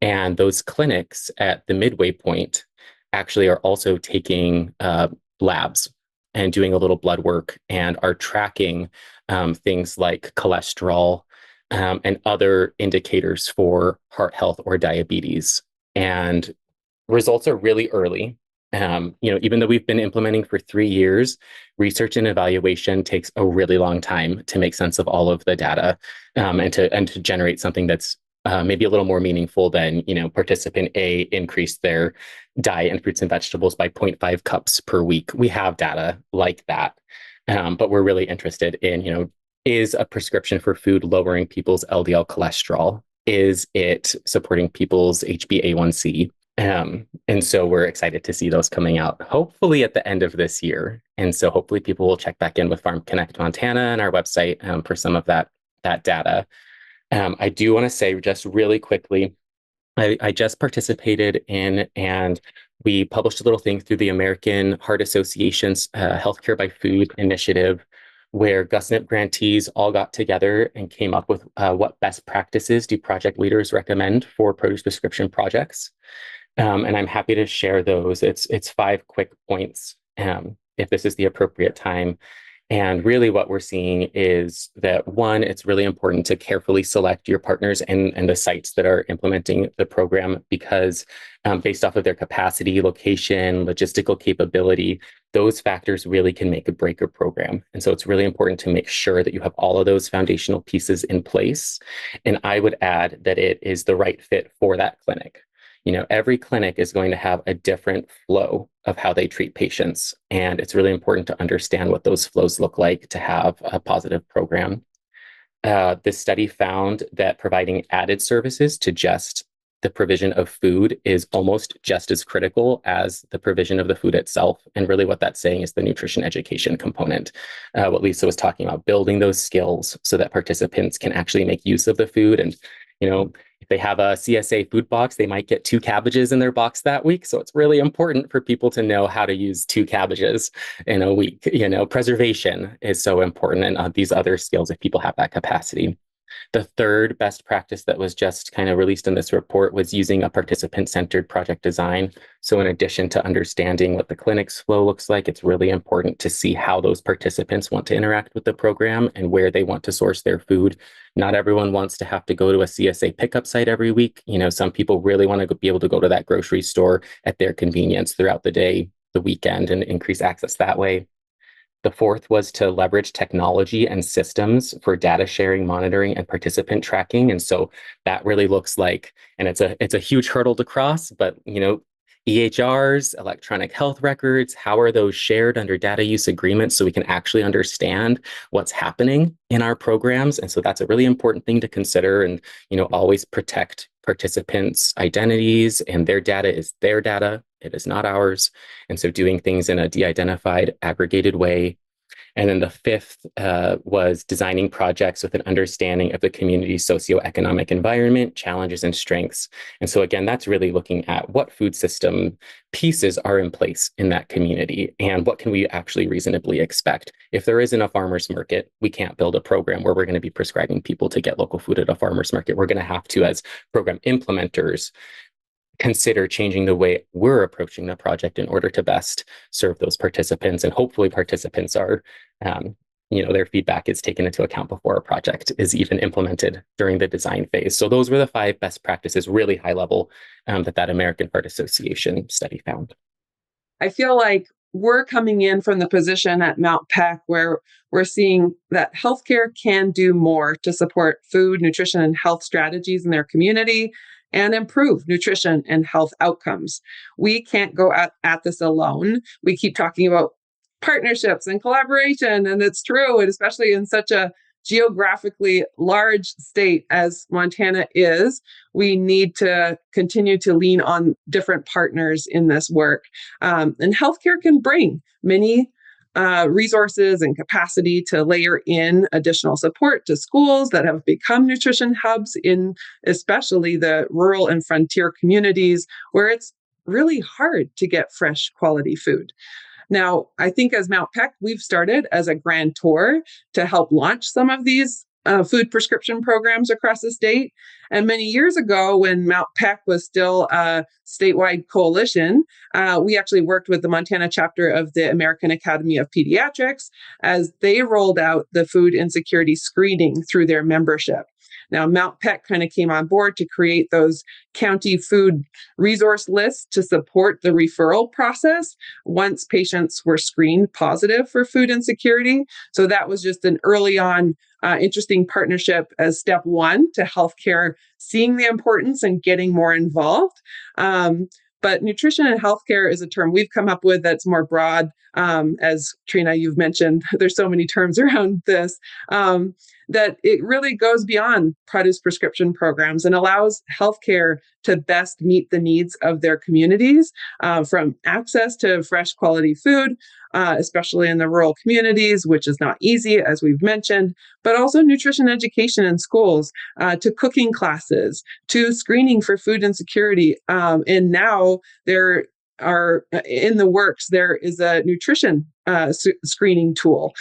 And those clinics at the midway point actually are also taking labs and doing a little blood work and are tracking things like cholesterol, and other indicators for heart health or diabetes. And results are really early. Even though we've been implementing for 3 years, research and evaluation takes a really long time to make sense of all of the data, and to generate something that's maybe a little more meaningful than, participant A increased their diet in fruits and vegetables by 0.5 cups per week. We have data like that, but we're really interested in, is a prescription for food lowering people's LDL cholesterol? Is it supporting people's HbA1c? And so we're excited to see those coming out, hopefully at the end of this year. And so hopefully people will check back in with Farm Connect Montana and our website for some of that data. I do want to say just really quickly, I just participated in, and we published a little thing through the American Heart Association's Healthcare by Food initiative, where GusNIP grantees all got together and came up with what best practices do project leaders recommend for produce prescription projects. And I'm happy to share those. It's 5 quick points if this is the appropriate time. And really what we're seeing is that, one, it's really important to carefully select your partners and the sites that are implementing the program, because based off of their capacity, location, logistical capability, those factors really can make or break a program. And so it's really important to make sure that you have all of those foundational pieces in place. And I would add that it is the right fit for that clinic. Every clinic is going to have a different flow of how they treat patients. And it's really important to understand what those flows look like to have a positive program. This study found that providing added services to just the provision of food is almost just as critical as the provision of the food itself. And really what that's saying is the nutrition education component. What Lisa was talking about, building those skills so that participants can actually make use of the food. And, if they have a CSA food box, they might get 2 cabbages in their box that week. So it's really important for people to know how to use 2 cabbages in a week. Preservation is so important, and these other skills if people have that capacity. The third best practice that was just kind of released in this report was using a participant-centered project design. So in addition to understanding what the clinic's flow looks like, it's really important to see how those participants want to interact with the program and where they want to source their food. Not everyone wants to have to go to a CSA pickup site every week. Some people really want to be able to go to that grocery store at their convenience throughout the day, the weekend, and increase access that way. The fourth was to leverage technology and systems for data sharing, monitoring, and participant tracking. And so that really looks like, and it's a huge hurdle to cross, but EHRs, electronic health records, how are those shared under data use agreements so we can actually understand what's happening in our programs? And so that's a really important thing to consider, and always protect participants' identities, and their data is their data. It is not ours. And so doing things in a de-identified, aggregated way. And then the fifth was designing projects with an understanding of the community's socioeconomic environment, challenges, and strengths. And so again, that's really looking at what food system pieces are in place in that community and what can we actually reasonably expect. If there isn't a farmer's market, we can't build a program where we're going to be prescribing people to get local food at a farmer's market. We're going to have to, as program implementers, consider changing the way we're approaching the project in order to best serve those participants. And hopefully participants are, their feedback is taken into account before a project is even implemented during the design phase. So those were the 5 best practices, really high level, that American Heart Association study found. I feel like we're coming in from the position at MT-PECH where we're seeing that healthcare can do more to support food, nutrition, and health strategies in their community and improve nutrition and health outcomes. We can't go at this alone. We keep talking about partnerships and collaboration, and it's true, and especially in such a geographically large state as Montana is, we need to continue to lean on different partners in this work. And healthcare can bring many resources and capacity to layer in additional support to schools that have become nutrition hubs in especially the rural and frontier communities where it's really hard to get fresh quality food. Now, I think as MT-PECH, we've started as a grantor to help launch some of these food prescription programs across the state. And many years ago, when MT-PECH was still a statewide coalition, we actually worked with the Montana chapter of the American Academy of Pediatrics as they rolled out the food insecurity screening through their membership. Now, MT-PECH kind of came on board to create those county food resource lists to support the referral process once patients were screened positive for food insecurity. So that was just an early on interesting partnership as step 1 to healthcare seeing the importance and getting more involved. But nutrition and healthcare is a term we've come up with that's more broad. As Trina, you've mentioned, there's so many terms around this, that it really goes beyond produce prescription programs and allows healthcare to best meet the needs of their communities, from access to fresh quality food, especially in the rural communities, which is not easy, as we've mentioned, but also nutrition education in schools, to cooking classes, to screening for food insecurity. And now there are in the works, there is a nutrition screening tool.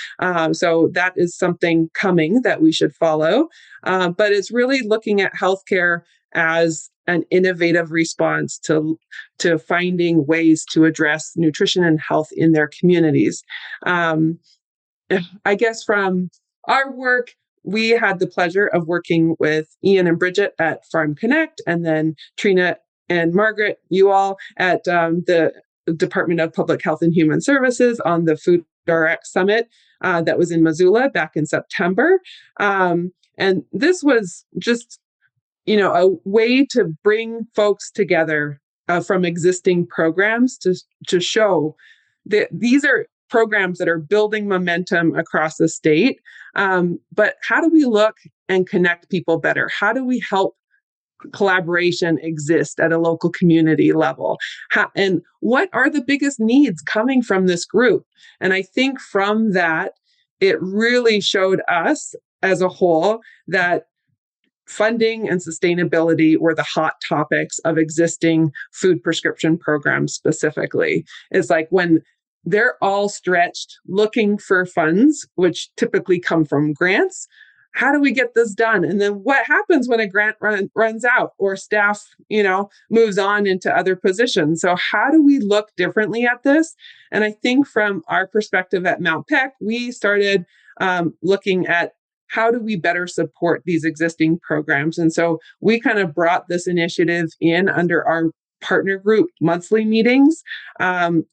So that is something coming that we should follow. But it's really looking at healthcare as an innovative response to finding ways to address nutrition and health in their communities. I guess from our work, we had the pleasure of working with Ian and Bridget at Farm Connect, and then Trina and Margaret, you all at the Department of Public Health and Human Services on the Food RX Summit that was in Missoula back in September. And this was just, a way to bring folks together from existing programs to show that these are programs that are building momentum across the state. But how do we look and connect people better? How do we help collaboration exist at a local community level? And what are the biggest needs coming from this group? And I think from that, it really showed us as a whole that funding and sustainability were the hot topics of existing food prescription programs specifically. It's like when they're all stretched looking for funds, which typically come from grants. How do we get this done? And then what happens when a grant runs out or staff, moves on into other positions? So how do we look differently at this? And I think from our perspective at MT-PECH, we started looking at how do we better support these existing programs? And so we kind of brought this initiative in under our partner group monthly meetings,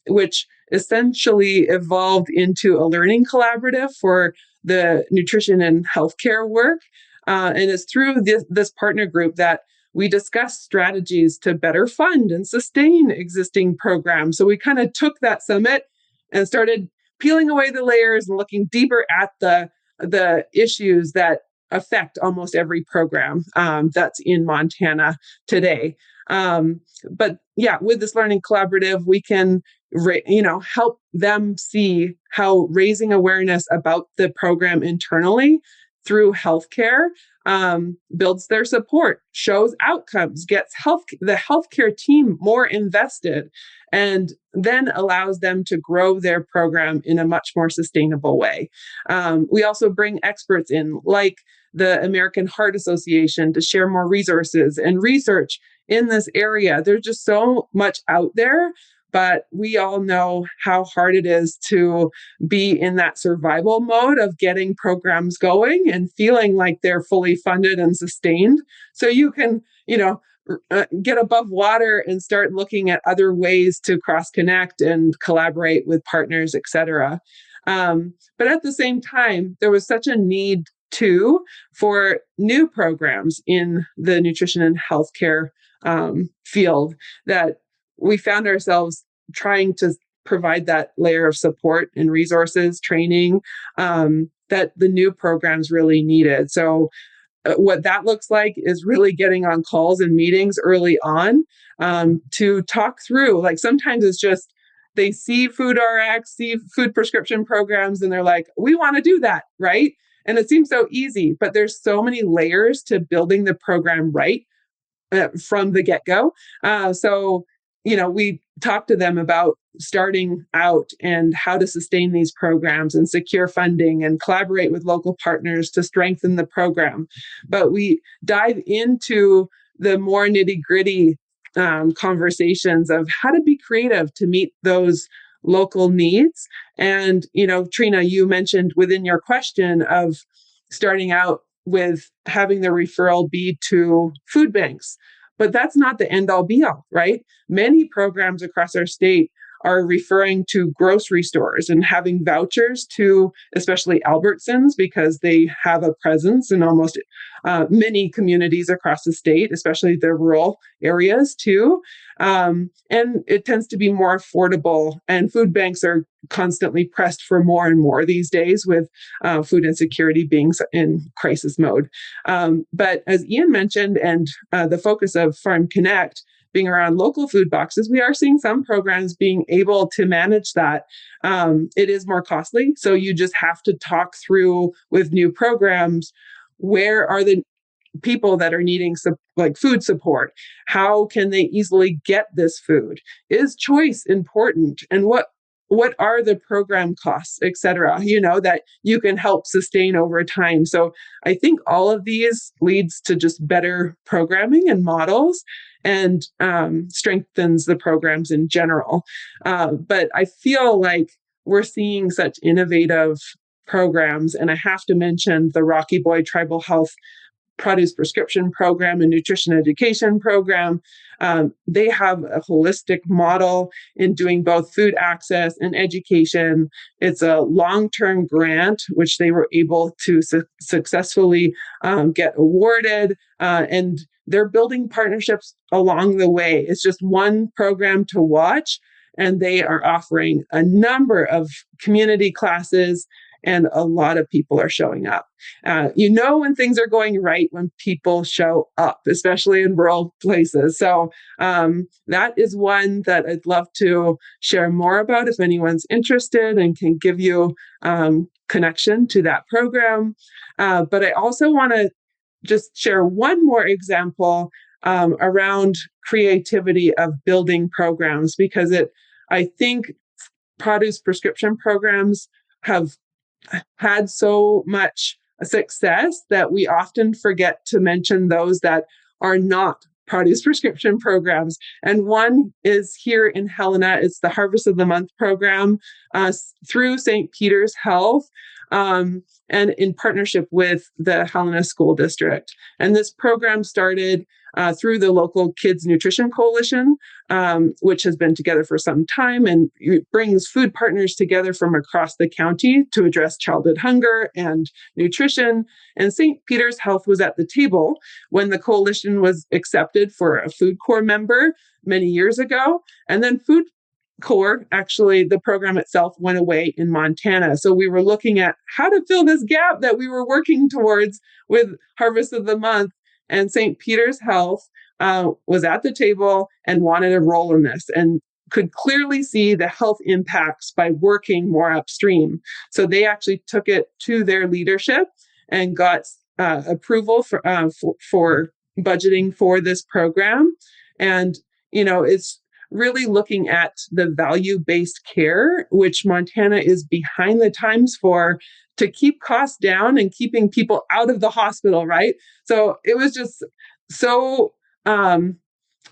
which essentially evolved into a learning collaborative for the nutrition and healthcare work. And it's through this partner group that we discussed strategies to better fund and sustain existing programs. So we kind of took that summit and started peeling away the layers and looking deeper at the issues that affect almost every program that's in Montana today. But yeah, with this learning collaborative, we can help them see how raising awareness about the program internally through healthcare builds their support, shows outcomes, gets the healthcare team more invested, and then allows them to grow their program in a much more sustainable way. We also bring experts in, like the American Heart Association, to share more resources and research in this area. There's just so much out there, but we all know how hard it is to be in that survival mode of getting programs going and feeling like they're fully funded and sustained. So you can, get above water and start looking at other ways to cross-connect and collaborate with partners, et cetera. But at the same time, there was such a need too for new programs in the nutrition and healthcare field that we found ourselves trying to provide that layer of support and resources, training that the new programs really needed. So what that looks like is really getting on calls and meetings early on to talk through. Like sometimes it's just they see Food RX, see food prescription programs, and they're like, we want to do that, right? And it seems so easy, but there's so many layers to building the program right from the get-go. So we talked to them about starting out and how to sustain these programs and secure funding and collaborate with local partners to strengthen the program. But we dive into the more nitty-gritty conversations of how to be creative to meet those local needs. And, Trina, you mentioned within your question of starting out with having the referral be to food banks. But that's not the end all be all, right? Many programs across our state are referring to grocery stores and having vouchers to especially Albertsons because they have a presence in almost many communities across the state, especially the rural areas too. And it tends to be more affordable, and food banks are constantly pressed for more and more these days with food insecurity being in crisis mode. But as Ian mentioned, and the focus of Farm Connect being around local food boxes, we are seeing some programs being able to manage that. It is more costly, so you just have to talk through with new programs, where are the people that are needing food support? How can they easily get this food? Is choice important? And what are the program costs, et cetera, that you can help sustain over time. So I think all of these leads to just better programming and models and strengthens the programs in general. But I feel like we're seeing such innovative programs. And I have to mention the Rocky Boy Tribal Health Produce Prescription Program and Nutrition Education Program. They have a holistic model in doing both food access and education. It's a long-term grant, which they were able to successfully get awarded, and they're building partnerships along the way. It's just one program to watch, and they are offering a number of community classes, and a lot of people are showing up. When things are going right when people show up, especially in rural places. So that is one that I'd love to share more about if anyone's interested and can give you connection to that program. But I also want to just share one more example around creativity of building programs, because I think produce prescription programs have had so much success that we often forget to mention those that are not produce prescription programs. And one is here in Helena. It's the Harvest of the Month program through St. Peter's Health, and in partnership with the Helena School District. And this program started through the local Kids Nutrition Coalition, which has been together for some time, and it brings food partners together from across the county to address childhood hunger and nutrition. And St. Peter's Health was at the table when the coalition was accepted for a Food Corps member many years ago. And then Food Corps, actually, the program itself went away in Montana. So we were looking at how to fill this gap that we were working towards with Harvest of the Month. And St. Peter's Health was at the table and wanted a role in this and could clearly see the health impacts by working more upstream. So they actually took it to their leadership and got approval for budgeting for this program. And, it's really looking at the value-based care, which Montana is behind the times for, to keep costs down and keeping people out of the hospital, right? So it was just so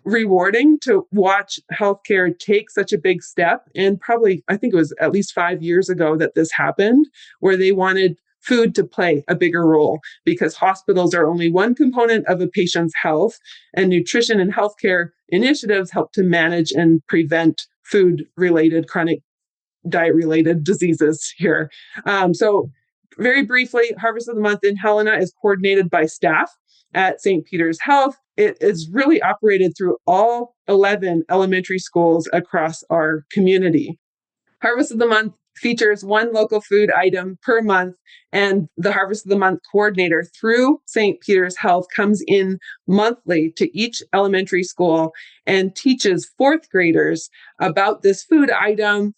rewarding to watch healthcare take such a big step. And probably, I think it was at least 5 years ago that this happened, where they wanted food to play a bigger role, because hospitals are only one component of a patient's health, and nutrition and healthcare initiatives help to manage and prevent food-related, chronic diet-related diseases here. So very briefly, Harvest of the Month in Helena is coordinated by staff at St. Peter's Health. It is really operated through all 11 elementary schools across our community. Harvest of the Month features one local food item per month, and the Harvest of the Month coordinator through St. Peter's Health comes in monthly to each elementary school and teaches fourth graders about this food item,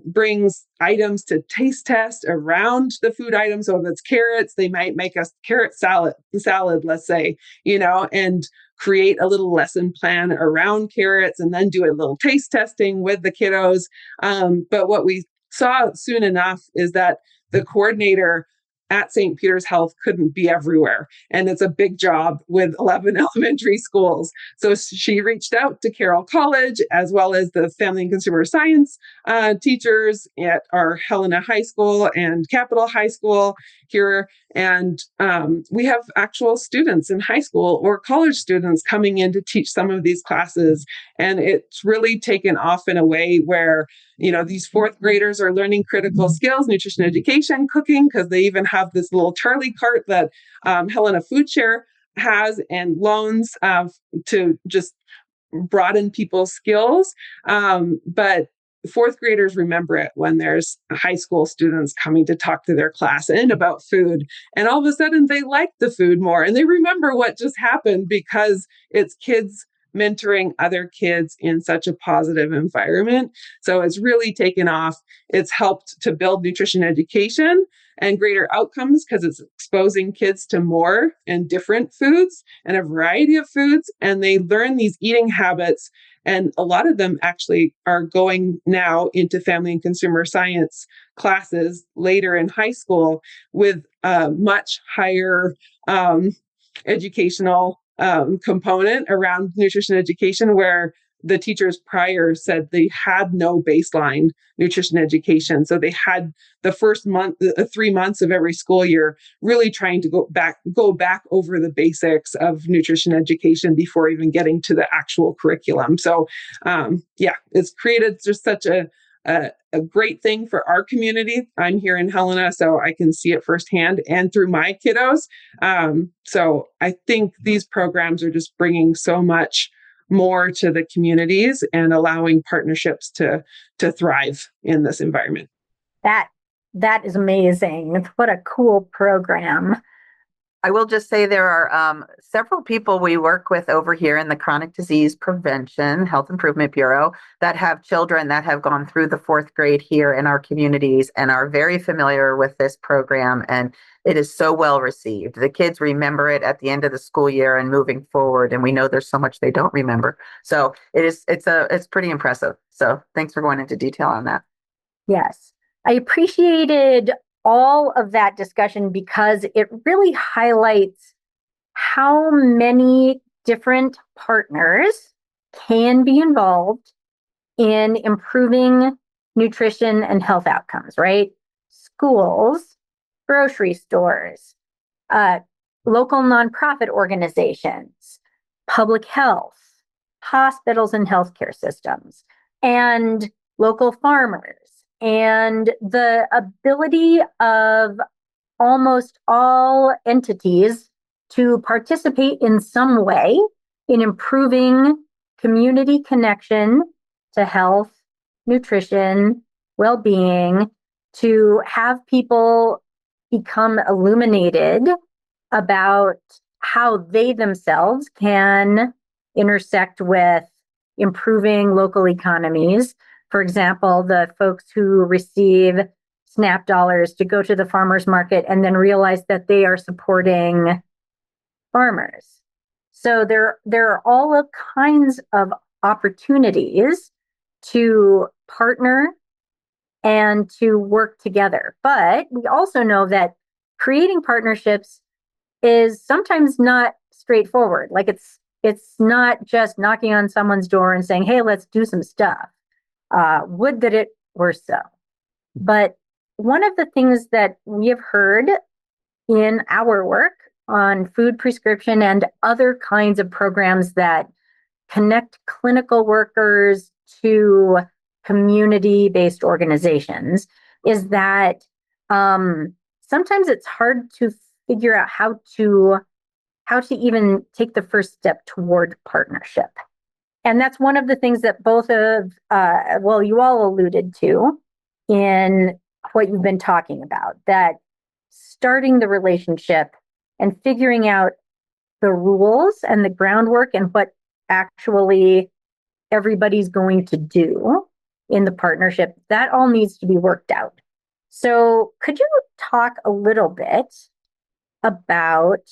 brings items to taste test around the food item. So if it's carrots, they might make us carrot salad, let's say, and create a little lesson plan around carrots and then do a little taste testing with the kiddos. But what we saw soon enough is that the coordinator at St. Peter's Health couldn't be everywhere. And it's a big job with 11 elementary schools. So she reached out to Carroll College, as well as the Family and Consumer Science teachers at our Helena High School and Capital High School here. And we have actual students in high school or college students coming in to teach some of these classes. And it's really taken off in a way where these fourth graders are learning critical skills, nutrition education, cooking, because they even have this little Charlie cart that Helena Food Share has, and loans to just broaden people's skills. But fourth graders remember it when there's high school students coming to talk to their class and about food. And all of a sudden they like the food more and they remember what just happened, because it's kids mentoring other kids in such a positive environment. So it's really taken off. It's helped to build nutrition education and greater outcomes, because it's exposing kids to more and different foods and a variety of foods. And they learn these eating habits. And a lot of them actually are going now into family and consumer science classes later in high school with a much higher educational component around nutrition education, where the teachers prior said they had no baseline nutrition education. So they had the first month, 3 months of every school year, really trying to go back over the basics of nutrition education before even getting to the actual curriculum. So it's created just such a great thing for our community. I'm here in Helena, so I can see it firsthand and through my kiddos. So I think these programs are just bringing so much more to the communities and allowing partnerships to thrive in this environment. That is amazing. What a cool program. I will just say there are several people we work with over here in the Chronic Disease Prevention Health Improvement Bureau that have children that have gone through the 4th grade here in our communities and are very familiar with this program. And it is so well received. The kids remember it at the end of the school year and moving forward. And we know there's so much they don't remember. So it's pretty impressive. So thanks for going into detail on that. Yes, I appreciated all of that discussion because it really highlights how many different partners can be involved in improving nutrition and health outcomes, right? Schools, grocery stores, local nonprofit organizations, public health, hospitals and healthcare systems, and local farmers. And the ability of almost all entities to participate in some way in improving community connection to health, nutrition, well-being, to have people become illuminated about how they themselves can intersect with improving local economies. For example, the folks who receive SNAP dollars to go to the farmers market and then realize that they are supporting farmers. So there are all kinds of opportunities to partner and to work together. But we also know that creating partnerships is sometimes not straightforward. Like it's not just knocking on someone's door and saying, hey, let's do some stuff. Would that it were so. But one of the things that we have heard in our work on food prescription and other kinds of programs that connect clinical workers to community-based organizations is that sometimes it's hard to figure out how to even take the first step toward partnership. And that's one of the things that both of, you all alluded to in what you've been talking about, that starting the relationship and figuring out the rules and the groundwork and what actually everybody's going to do in the partnership, that all needs to be worked out. So could you talk a little bit about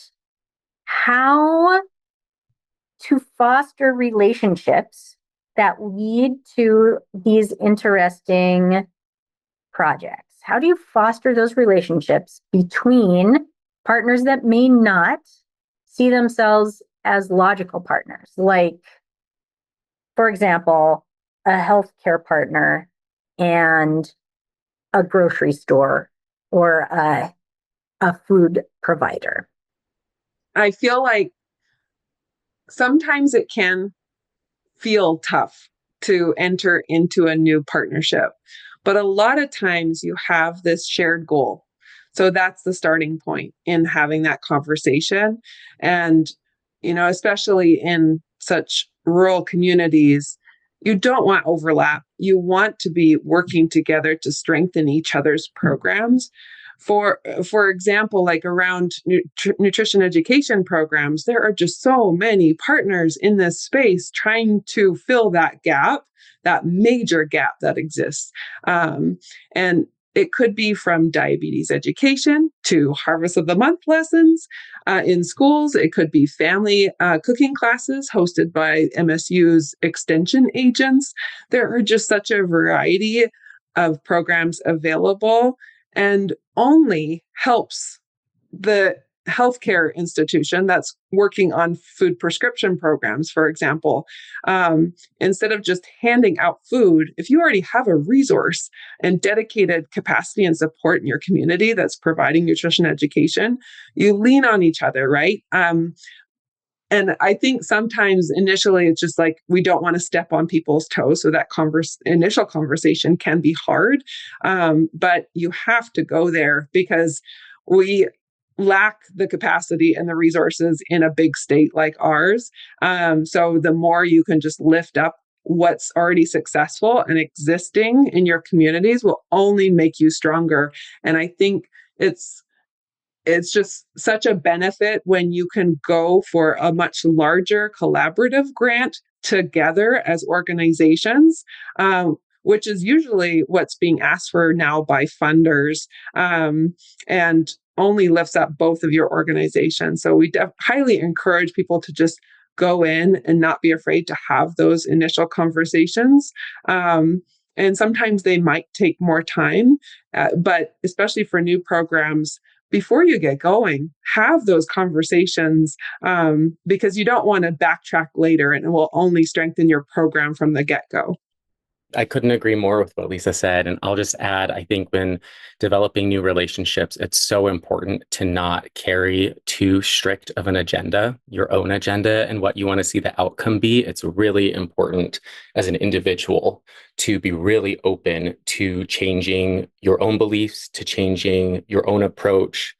how to foster relationships that lead to these interesting projects? How do you foster those relationships between partners that may not see themselves as logical partners? Like, for example, a healthcare partner and a grocery store or a food provider. I feel like sometimes it can feel tough to enter into a new partnership, but a lot of times you have this shared goal. So that's the starting point in having that conversation. And, especially in such rural communities, you don't want overlap. You want to be working together to strengthen each other's programs. For example, like around nutrition education programs, there are just so many partners in this space trying to fill that gap, that major gap that exists. And it could be from diabetes education to Harvest of the Month lessons in schools. It could be family cooking classes hosted by MSU's extension agents. There are just such a variety of programs available, and only helps the healthcare institution that's working on food prescription programs, for example, instead of just handing out food, if you already have a resource and dedicated capacity and support in your community that's providing nutrition education, you lean on each other, right? And I think sometimes initially it's just like we don't want to step on people's toes. So that initial conversation can be hard. But you have to go there because we lack the capacity and the resources in a big state like ours. So the more you can just lift up what's already successful and existing in your communities will only make you stronger. And I think it's just such a benefit when you can go for a much larger collaborative grant together as organizations, which is usually what's being asked for now by funders, and only lifts up both of your organizations. So we highly encourage people to just go in and not be afraid to have those initial conversations. And sometimes they might take more time, but especially for new programs, before you get going, have those conversations, because you don't want to backtrack later and it will only strengthen your program from the get-go. I couldn't agree more with what Lisa said. And I'll just add, I think when developing new relationships, it's so important to not carry too strict of an agenda, your own agenda, and what you want to see the outcome be. It's really important as an individual to be really open to changing your own beliefs, to changing your own approach,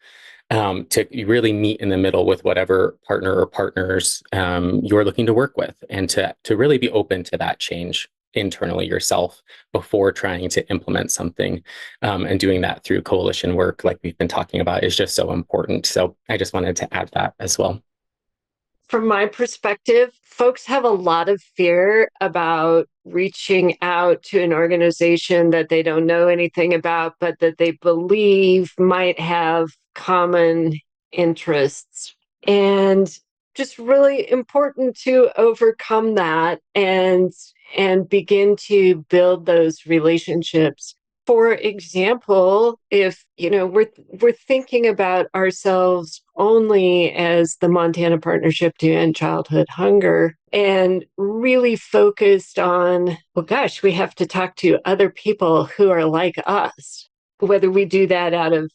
to really meet in the middle with whatever partner or partners you're looking to work with, and to really be open to that change internally yourself before trying to implement something, and doing that through coalition work like we've been talking about is just so important. So I just wanted to add that as well. From my perspective, folks have a lot of fear about reaching out to an organization that they don't know anything about, but that they believe might have common interests. And just really important to overcome that and begin to build those relationships. For example, if we're thinking about ourselves only as the Montana Partnership to End Childhood Hunger and really focused on, well, gosh, we have to talk to other people who are like us, whether we do that out of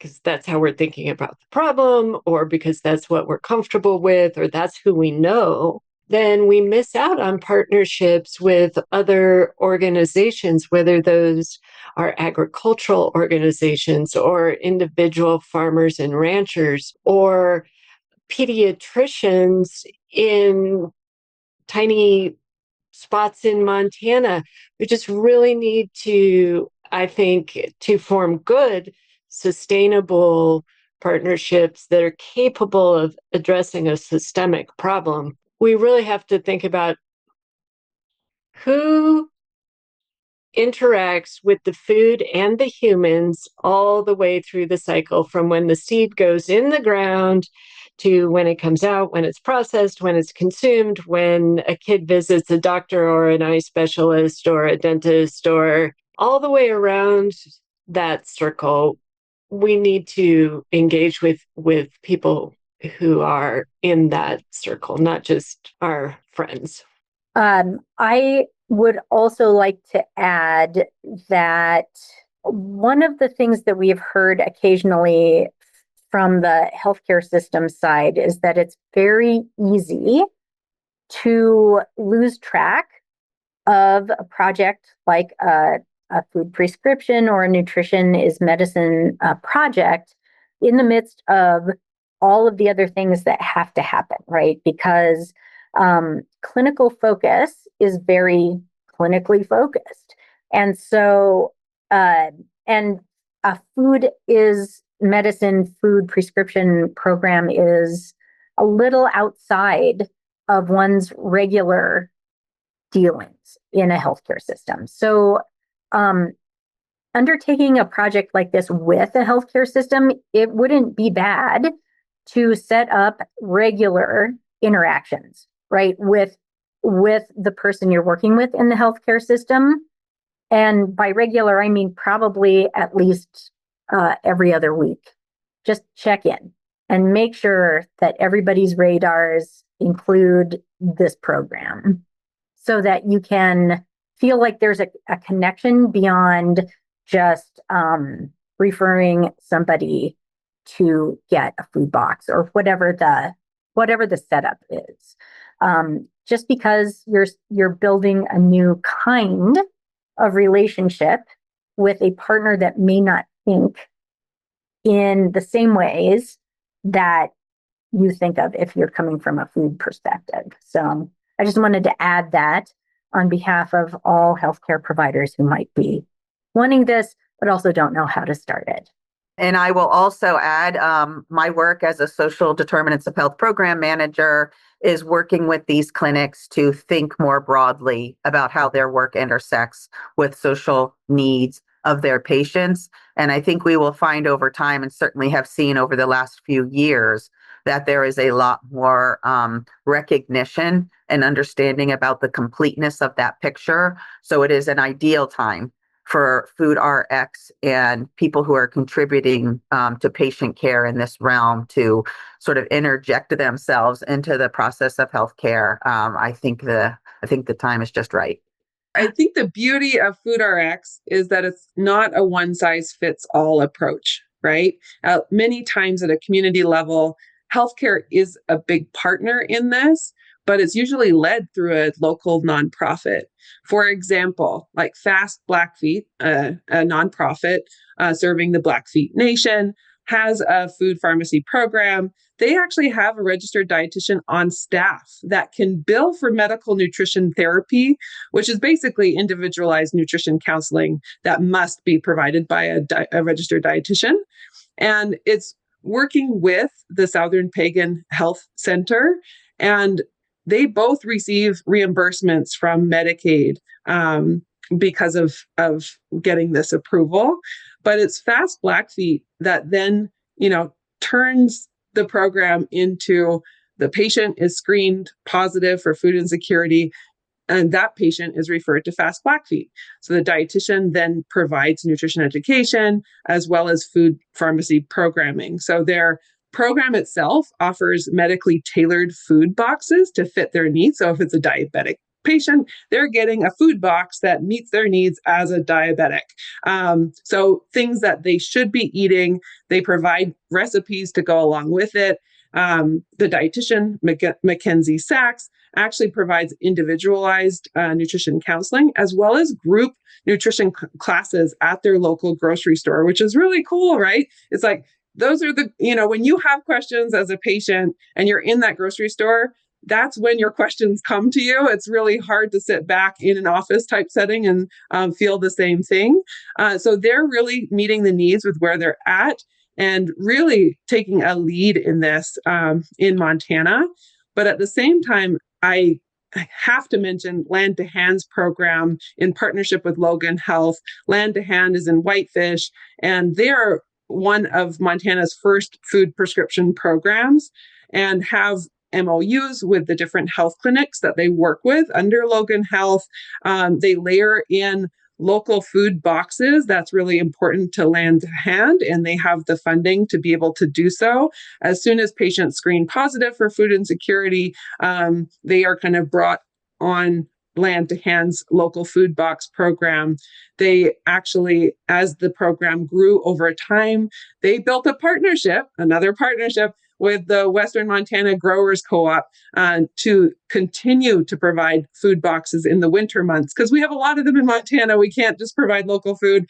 because that's how we're thinking about the problem, or because that's what we're comfortable with, or that's who we know, then we miss out on partnerships with other organizations, whether those are agricultural organizations or individual farmers and ranchers or pediatricians in tiny spots in Montana. We just really need to, I think, to form good, sustainable partnerships that are capable of addressing a systemic problem. We really have to think about who interacts with the food and the humans all the way through the cycle, from when the seed goes in the ground to when it comes out, when it's processed, when it's consumed, when a kid visits a doctor or an eye specialist or a dentist, or all the way around that circle. We need to engage with people who are in that circle, not just our friends. I would also like to add that one of the things that we've heard occasionally from the healthcare system side is that it's very easy to lose track of a project like a food prescription or a nutrition is medicine project in the midst of all of the other things that have to happen, right? Because clinical focus is very clinically focused. And so, and a food is medicine, food prescription program is a little outside of one's regular dealings in a healthcare system. So, undertaking a project like this with a healthcare system, it wouldn't be bad to set up regular interactions, right, with the person you're working with in the healthcare system. And by regular, I mean probably at least every other week. Just check in and make sure that everybody's radars include this program so that you can feel like there's a connection beyond just referring somebody to get a food box or whatever the setup is. Just because you're building a new kind of relationship with a partner that may not think in the same ways that you think of if you're coming from a food perspective. So I just wanted to add that on behalf of all healthcare providers who might be wanting this, but also don't know how to start it. And I will also add my work as a social determinants of health program manager is working with these clinics to think more broadly about how their work intersects with social needs of their patients. And I think we will find over time, and certainly have seen over the last few years, that there is a lot more recognition and understanding about the completeness of that picture. So it is an ideal time for Food RX and people who are contributing to patient care in this realm to sort of interject themselves into the process of healthcare. I think the time is just right. I think the beauty of Food RX is that it's not a one size fits all approach, right? Many times at a community level, healthcare is a big partner in this, but it's usually led through a local nonprofit. For example, like Fast Blackfeet, a nonprofit serving the Blackfeet Nation, has a food pharmacy program. They actually have a registered dietitian on staff that can bill for medical nutrition therapy, which is basically individualized nutrition counseling that must be provided by a registered dietitian. And it's working with the Southern Pagan Health Center, and they both receive reimbursements from Medicaid because of getting this approval. But it's Fast Blackfeet that then, turns the program into the patient is screened positive for food insecurity, and that patient is referred to Fast Blackfeet. So the dietitian then provides nutrition education as well as food pharmacy programming. So their program itself offers medically tailored food boxes to fit their needs. So if it's a diabetic patient, they're getting a food box that meets their needs as a diabetic. So things that they should be eating, they provide recipes to go along with it. The dietitian, Mackenzie Sachs, actually provides individualized nutrition counseling as well as group nutrition classes at their local grocery store, which is really cool, right? It's like, those are when you have questions as a patient and you're in that grocery store, that's when your questions come to you. It's really hard to sit back in an office type setting and feel the same thing. So they're really meeting the needs with where they're at and really taking a lead in this in Montana. But at the same time, I have to mention Land to Hand's program in partnership with Logan Health. Land to Hand is in Whitefish, and they are one of Montana's first food prescription programs and have MOUs with the different health clinics that they work with under Logan Health. They layer in local food boxes. That's really important to Land to Hand, and they have the funding to be able to do so. As soon as patients screen positive for food insecurity, they are kind of brought on Land to Hand's local food box program. They actually, as the program grew over time, they built another partnership with the Western Montana Growers Co-op to continue to provide food boxes in the winter months, because we have a lot of them in Montana. We can't just provide local food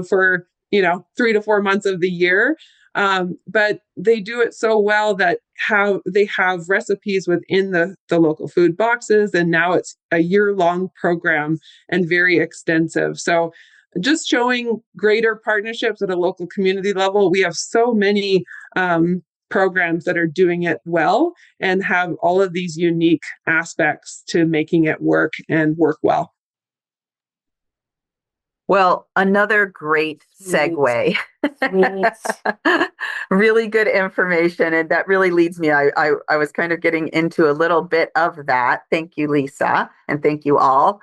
for 3 to 4 months of the year. But they do it so well that they have recipes within the local food boxes, and now it's a year-long program and very extensive. So just showing greater partnerships at a local community level. We have so many programs that are doing it well and have all of these unique aspects to making it work and work well. Well, another great segue. Really good information. And that really leads me. I was kind of getting into a little bit of that. Thank you, Lisa. And thank you all.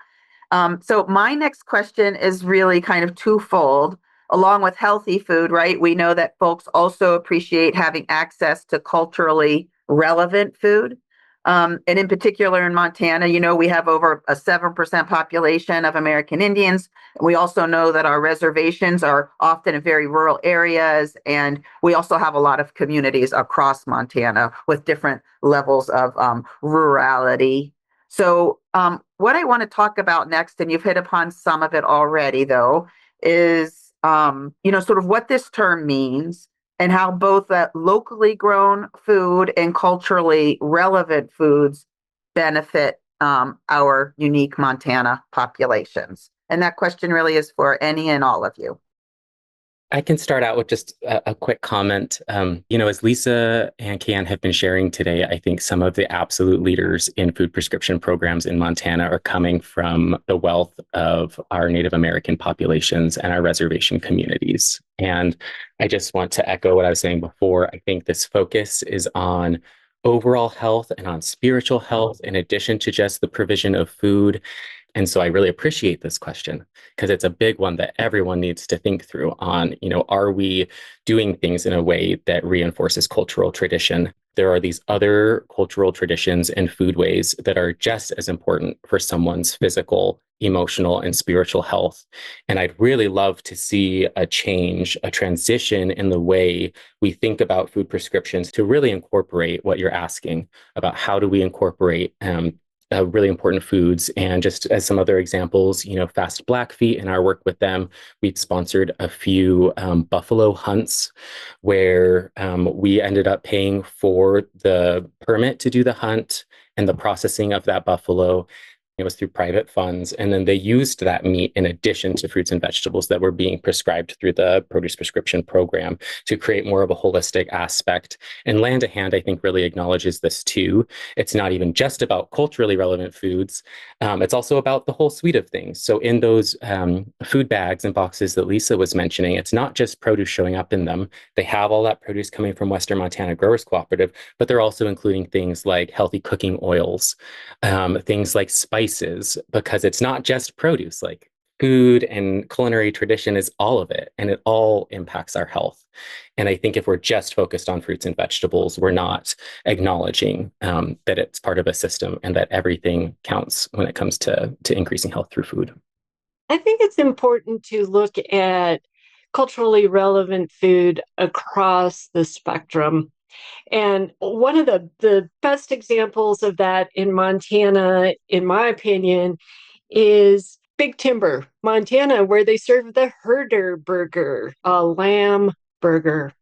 So my next question is really kind of twofold. along with healthy food, right, we know that folks also appreciate having access to culturally relevant food. And in particular in Montana, we have over a 7% population of American Indians. We also know that our reservations are often in very rural areas. And we also have a lot of communities across Montana with different levels of rurality. So what I want to talk about next, and you've hit upon some of it already, though, is, sort of what this term means and how both locally grown food and culturally relevant foods benefit our unique Montana populations. And that question really is for any and all of you. I can start out with just a quick comment. As Lisa and Kian have been sharing today, I think some of the absolute leaders in food prescription programs in Montana are coming from the wealth of our Native American populations and our reservation communities. And I just want to echo what I was saying before. I think this focus is on overall health and on spiritual health, in addition to just the provision of food. And so I really appreciate this question because it's a big one that everyone needs to think through on, are we doing things in a way that reinforces cultural tradition? There are these other cultural traditions and foodways that are just as important for someone's physical, emotional, and spiritual health. And I'd really love to see a change, a transition in the way we think about food prescriptions to really incorporate what you're asking about. How do we incorporate really important foods? And just as some other examples, Fast Blackfeet and our work with them, we'd sponsored a few buffalo hunts where we ended up paying for the permit to do the hunt and the processing of that buffalo. It was through private funds. And then they used that meat in addition to fruits and vegetables that were being prescribed through the produce prescription program to create more of a holistic aspect. And Land to Hand, I think, really acknowledges this too. It's not even just about culturally relevant foods. It's also about the whole suite of things. So in those food bags and boxes that Lisa was mentioning, it's not just produce showing up in them. They have all that produce coming from Western Montana Growers Cooperative, but they're also including things like healthy cooking oils, things like spices, because it's not just produce. Like food and culinary tradition is all of it, and it all impacts our health. And I think if we're just focused on fruits and vegetables, we're not acknowledging that it's part of a system and that everything counts when it comes to increasing health through food. I think it's important to look at culturally relevant food across the spectrum. And one of the best examples of that in Montana, in my opinion, is Big Timber, Montana, where they serve the herder burger, a lamb burger.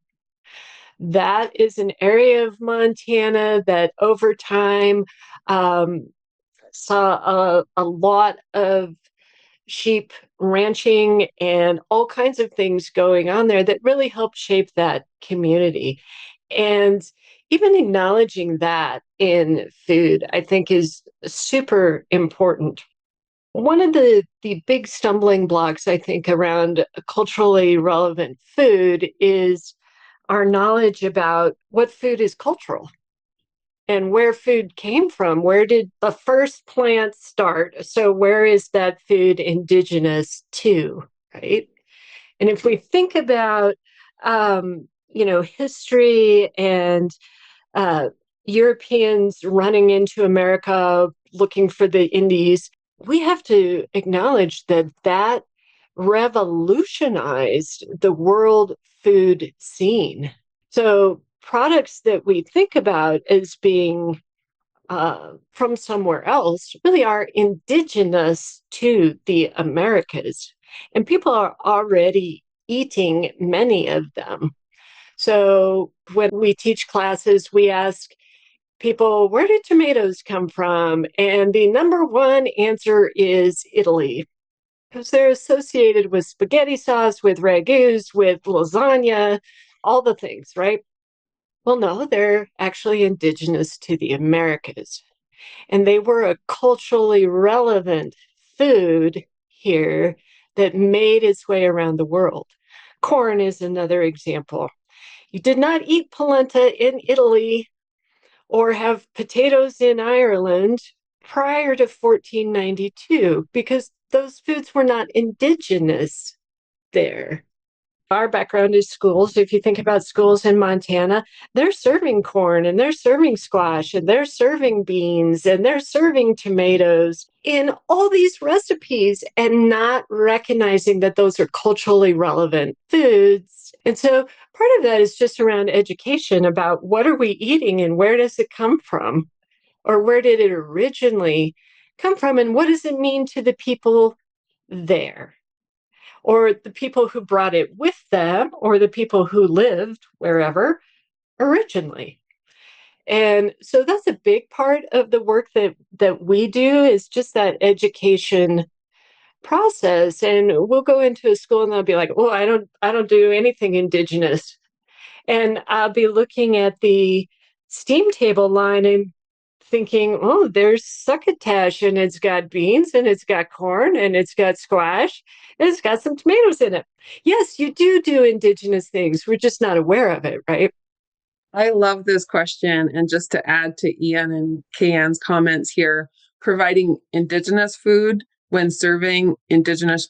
That is an area of Montana that over time saw a lot of sheep ranching and all kinds of things going on there that really helped shape that community. And even acknowledging that in food, I think, is super important. One of the big stumbling blocks, I think, around culturally relevant food is our knowledge about what food is cultural and where food came from. Where did the first plant start? So where is that food indigenous to, right? And if we think about, history and Europeans running into America looking for the Indies, we have to acknowledge that revolutionized the world food scene. So products that we think about as being from somewhere else really are indigenous to the Americas. And people are already eating many of them. So when we teach classes, we ask people, where did tomatoes come from? And the number one answer is Italy, because they're associated with spaghetti sauce, with ragouts, with lasagna, all the things, right? Well, no, they're actually indigenous to the Americas. And they were a culturally relevant food here that made its way around the world. Corn is another example. You did not eat polenta in Italy or have potatoes in Ireland prior to 1492 because those foods were not indigenous there. our background is schools. If you think about schools in Montana, they're serving corn and they're serving squash and they're serving beans and they're serving tomatoes in all these recipes and not recognizing that those are culturally relevant foods. And so part of that is just around education about what are we eating and where does it come from? Or where did it originally come from? And what does it mean to the people there? Or the people who brought it with them, or the people who lived wherever originally. And so that's a big part of the work that we do is just that education process. And we'll go into a school and they'll be like, "Oh, I don't do anything indigenous." And I'll be looking at the steam table line and thinking, oh, there's succotash and it's got beans and it's got corn and it's got squash and it's got some tomatoes in it. Yes, you do indigenous things. We're just not aware of it, right? I love this question. And just to add to Ian and Kayan's comments here, providing indigenous food when serving indigenous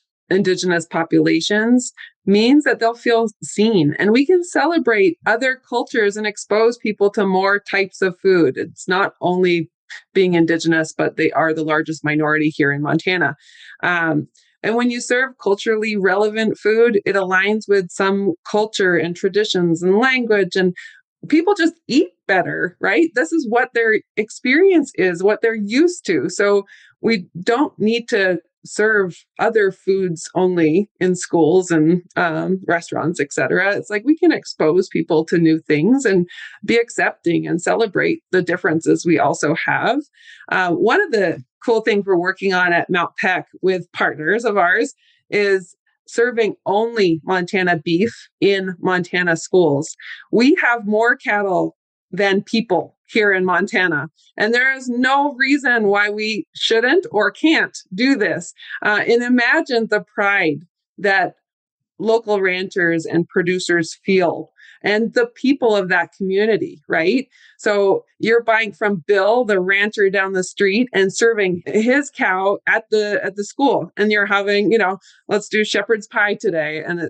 populations means that they'll feel seen, and we can celebrate other cultures and expose people to more types of food. It's not only being indigenous, but they are the largest minority here in Montana. And when you serve culturally relevant food, it aligns with some culture and traditions and language, and people just eat better, right? This is what their experience is, what they're used to. So we don't need to serve other foods only in schools and restaurants, et cetera. It's like we can expose people to new things and be accepting and celebrate the differences we also have. One of the cool things we're working on at MT-PECH with partners of ours is serving only Montana beef in Montana schools. We have more cattle than people here in Montana. And there is no reason why we shouldn't or can't do this. And imagine the pride that local ranchers and producers feel and the people of that community, right? So you're buying from Bill, the rancher down the street, and serving his cow at the school. And you're having, let's do shepherd's pie today. And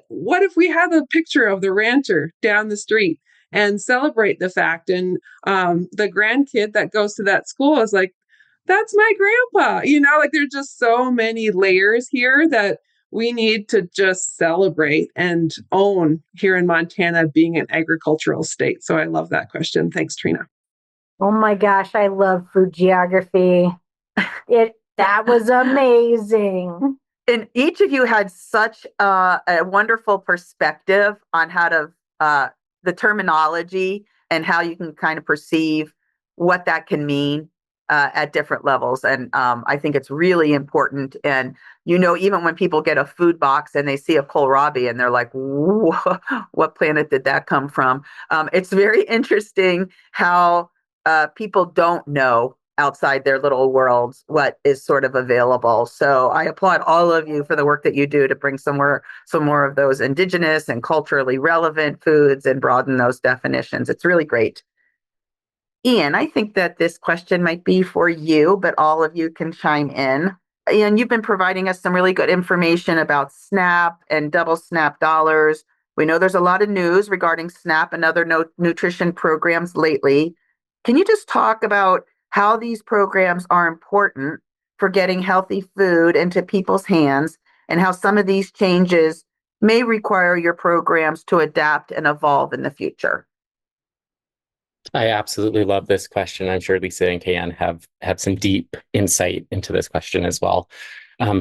what if we had a picture of the rancher down the street and celebrate the fact? And the grandkid that goes to that school is like, that's my grandpa. Like there's just so many layers here that we need to just celebrate and own here in Montana being an agricultural state. So I love that question. Thanks, Trina. Oh my gosh, I love food geography. That was amazing. And each of you had such a wonderful perspective on how to the terminology and how you can kind of perceive what that can mean at different levels. And I think it's really important. And, even when people get a food box and they see a kohlrabi and they're like, what planet did that come from? It's very interesting how people don't know outside their little worlds what is sort of available. So I applaud all of you for the work that you do to bring some more of those indigenous and culturally relevant foods and broaden those definitions. It's really great. Ian, I think that this question might be for you, but all of you can chime in. Ian, you've been providing us some really good information about SNAP and double SNAP dollars. We know there's a lot of news regarding SNAP and other nutrition programs lately. Can you just talk about how these programs are important for getting healthy food into people's hands and how some of these changes may require your programs to adapt and evolve in the future? I absolutely love this question. I'm sure Lisa and Kayan have some deep insight into this question as well. For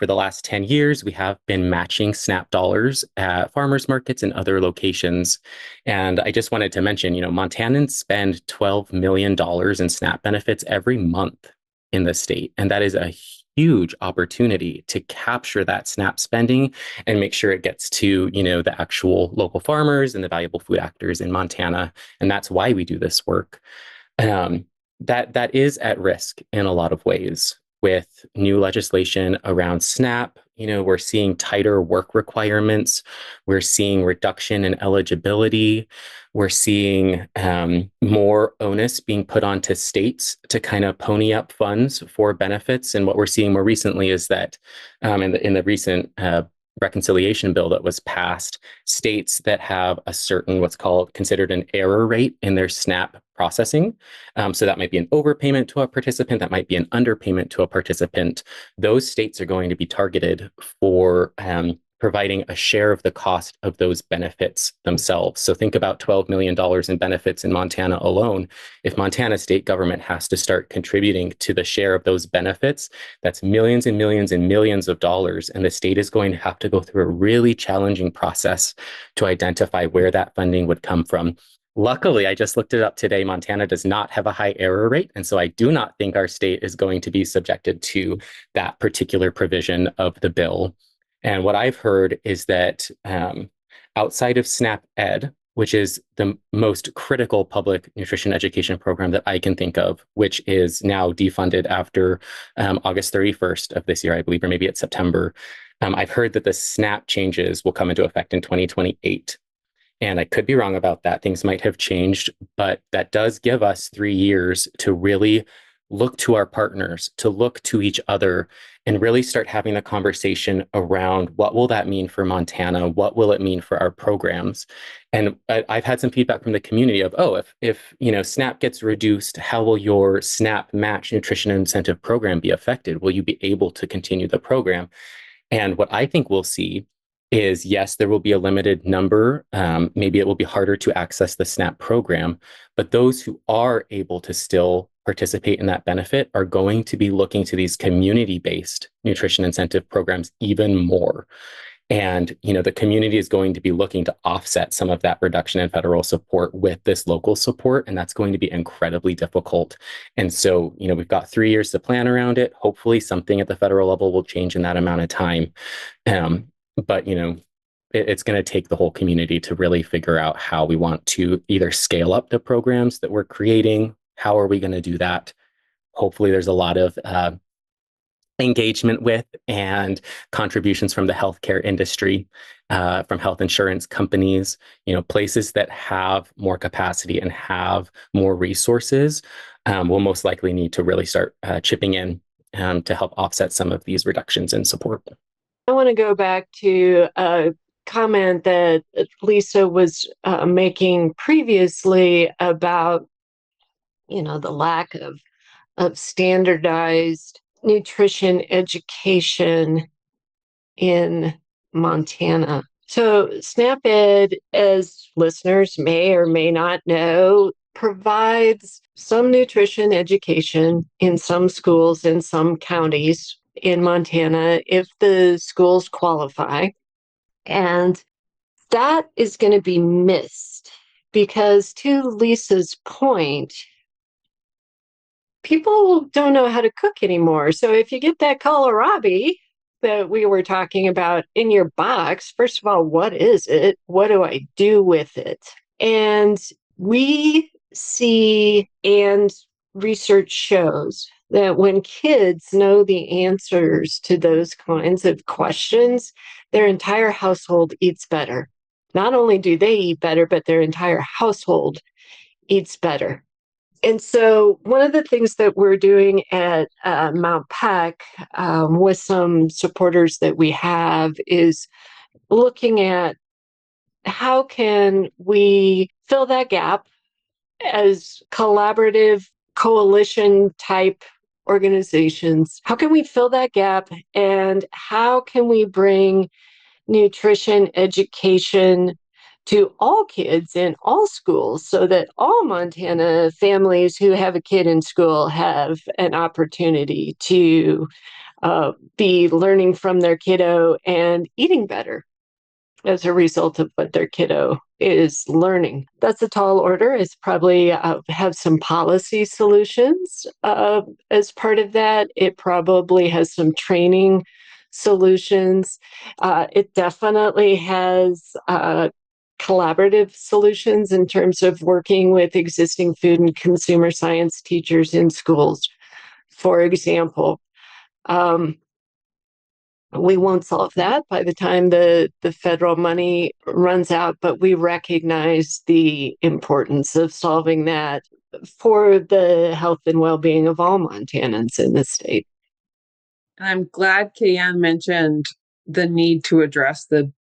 the last 10 years, we have been matching SNAP dollars at farmers markets and other locations. And I just wanted to mention, Montanans spend $12 million in SNAP benefits every month in the state. And that is a huge opportunity to capture that SNAP spending and make sure it gets to, the actual local farmers and the valuable food actors in Montana. And that's why we do this work. That is at risk in a lot of ways. With new legislation around SNAP, we're seeing tighter work requirements. We're seeing reduction in eligibility. We're seeing more onus being put onto states to kind of pony up funds for benefits. And what we're seeing more recently is that in the recent reconciliation bill that was passed, states that have a certain what's called considered an error rate in their SNAP processing. So that might be an overpayment to a participant, that might be an underpayment to a participant. Those states are going to be targeted for providing a share of the cost of those benefits themselves. So think about $12 million in benefits in Montana alone. If Montana state government has to start contributing to the share of those benefits, that's millions and millions and millions of dollars. And the state is going to have to go through a really challenging process to identify where that funding would come from. Luckily, I just looked it up today. Montana does not have a high error rate. And so I do not think our state is going to be subjected to that particular provision of the bill. And what I've heard is that outside of SNAP Ed, which is the most critical public nutrition education program that I can think of, which is now defunded after August 31st of this year, I believe, or maybe it's September. I've heard that the SNAP changes will come into effect in 2028. And I could be wrong about that. Things might have changed, but that does give us 3 years to really look to our partners, to look to each other, and really start having the conversation around what will that mean for Montana? What will it mean for our programs? And I've had some feedback from the community of, oh, if SNAP gets reduced, how will your SNAP match nutrition incentive program be affected? Will you be able to continue the program? And what I think we'll see is, yes, there will be a limited number. Maybe it will be harder to access the SNAP program, but those who are able to still participate in that benefit are going to be looking to these community-based nutrition incentive programs even more. And, the community is going to be looking to offset some of that reduction in federal support with this local support. And that's going to be incredibly difficult. And so, we've got 3 years to plan around it. Hopefully something at the federal level will change in that amount of time. But, it's going to take the whole community to really figure out how we want to either scale up the programs that we're creating. How are we going to do that? Hopefully there's a lot of engagement with and contributions from the healthcare industry, from health insurance companies, places that have more capacity and have more resources will most likely need to really start chipping in to help offset some of these reductions in support. I want to go back to a comment that Lisa was making previously about, the lack of standardized nutrition education in Montana. So SNAP Ed, as listeners may or may not know, provides some nutrition education in some schools in some counties in Montana if the schools qualify. And that is going to be missed because, to Lisa's point, people don't know how to cook anymore. So if you get that kohlrabi that we were talking about in your box, first of all, what is it? What do I do with it? And we see, and research shows, that when kids know the answers to those kinds of questions, their entire household eats better. Not only do they eat better, but their entire household eats better. And so one of the things that we're doing at MT-PECH with some supporters that we have is looking at how can we fill that gap as collaborative coalition type organizations. How can we fill that gap, and how can we bring nutrition education to all kids in all schools so that all Montana families who have a kid in school have an opportunity to be learning from their kiddo and eating better as a result of what their kiddo is learning. That's a tall order. It's probably have some policy solutions as part of that. It probably has some training solutions. It definitely has collaborative solutions in terms of working with existing food and consumer science teachers in schools. For example, we won't solve that by the time the federal money runs out, but we recognize the importance of solving that for the health and well-being of all Montanans in the state. And I'm glad Kayanne mentioned the need to address the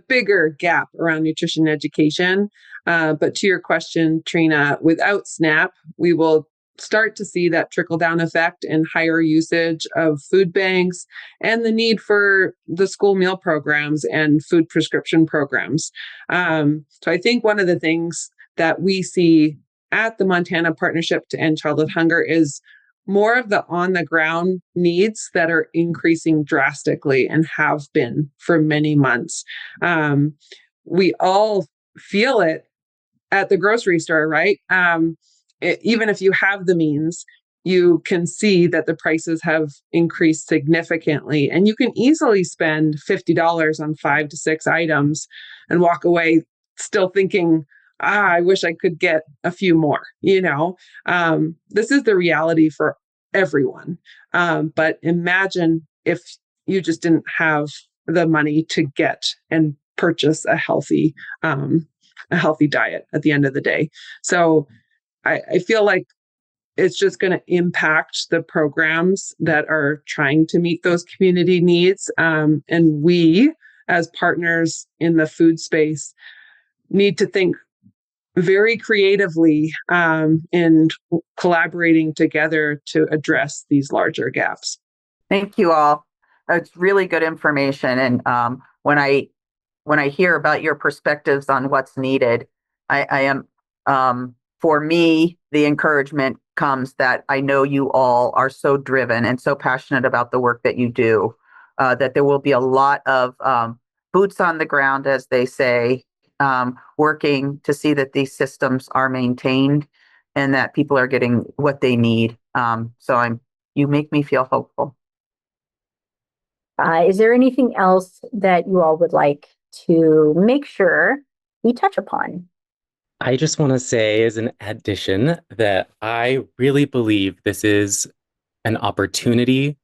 bigger gap around nutrition education. But to your question, Trina, without SNAP, we will start to see that trickle down effect and higher usage of food banks and the need for the school meal programs and food prescription programs. So I think one of the things that we see at the Montana Partnership to End Childhood Hunger is more of the on the ground needs that are increasing drastically and have been for many months. We all feel it at the grocery store, right? Even if you have the means, you can see that the prices have increased significantly, and you can easily spend $50 on 5 to 6 items and walk away still thinking, I wish I could get a few more, this is the reality for everyone. But imagine if you just didn't have the money to get and purchase a healthy diet at the end of the day. So I feel like it's just going to impact the programs that are trying to meet those community needs. And we, as partners in the food space, need to think very creatively in collaborating together to address these larger gaps. Thank you all. It's really good information. And when I hear about your perspectives on what's needed, I am, for me, the encouragement comes that I know you all are so driven and so passionate about the work that you do, that there will be a lot of boots on the ground, as they say, working to see that these systems are maintained and that people are getting what they need. You make me feel hopeful. Is there anything else that you all would like to make sure we touch upon? I just want to say, as an addition, that I really believe this is an opportunity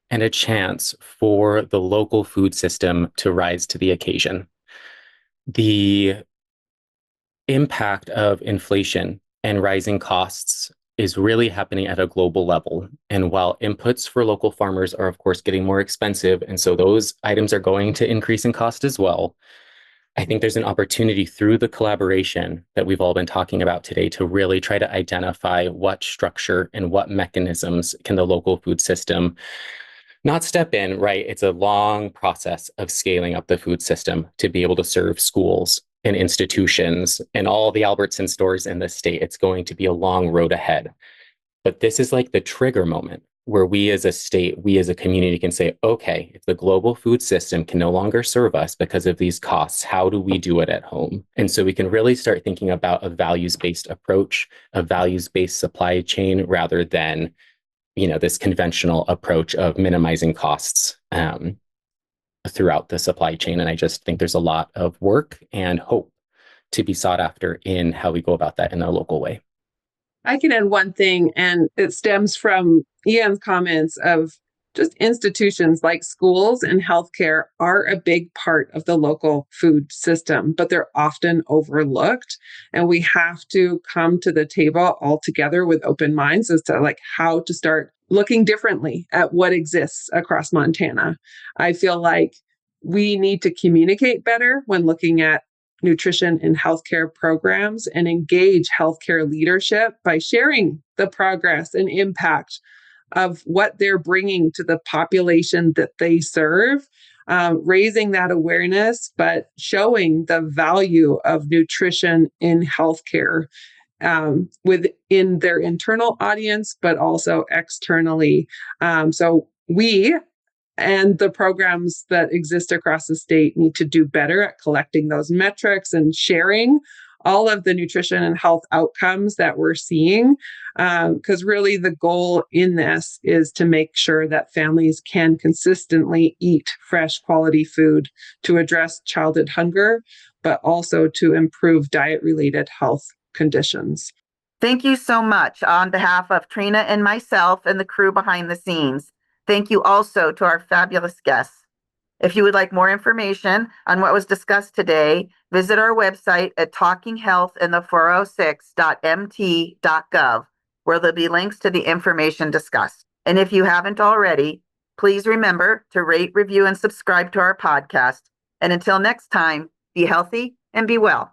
and a chance for the local food system to rise to the occasion. The impact of inflation and rising costs is really happening at a global level. And while inputs for local farmers are, of course, getting more expensive, and so those items are going to increase in cost as well, I think there's an opportunity through the collaboration that we've all been talking about today to really try to identify what structure and what mechanisms can the local food system not step in, right? It's a long process of scaling up the food system to be able to serve schools and institutions and all the Albertson stores in the state. It's going to be a long road ahead. But this is like the trigger moment where we as a state, we as a community can say, okay, if the global food system can no longer serve us because of these costs, how do we do it at home? And so we can really start thinking about a values-based approach, a values-based supply chain, rather than, this conventional approach of minimizing costs throughout the supply chain. And I just think there's a lot of work and hope to be sought after in how we go about that in a local way. I can add one thing, and it stems from Ian's comments of just institutions like schools and healthcare are a big part of the local food system, but they're often overlooked. And we have to come to the table all together with open minds as to how to start looking differently at what exists across Montana. I feel like we need to communicate better when looking at nutrition and healthcare programs and engage healthcare leadership by sharing the progress and impact of what they're bringing to the population that they serve, raising that awareness, but showing the value of nutrition in healthcare within their internal audience, but also externally. So we and the programs that exist across the state need to do better at collecting those metrics and sharing all of the nutrition and health outcomes that we're seeing. Because really the goal in this is to make sure that families can consistently eat fresh quality food to address childhood hunger, but also to improve diet-related health conditions. Thank you so much on behalf of Trina and myself and the crew behind the scenes. Thank you also to our fabulous guests. If you would like more information on what was discussed today, visit our website at talkinghealthinthe406.mt.gov, where there'll be links to the information discussed. And if you haven't already, Please remember to rate, review, and subscribe to our podcast. And until next time, be healthy and be well.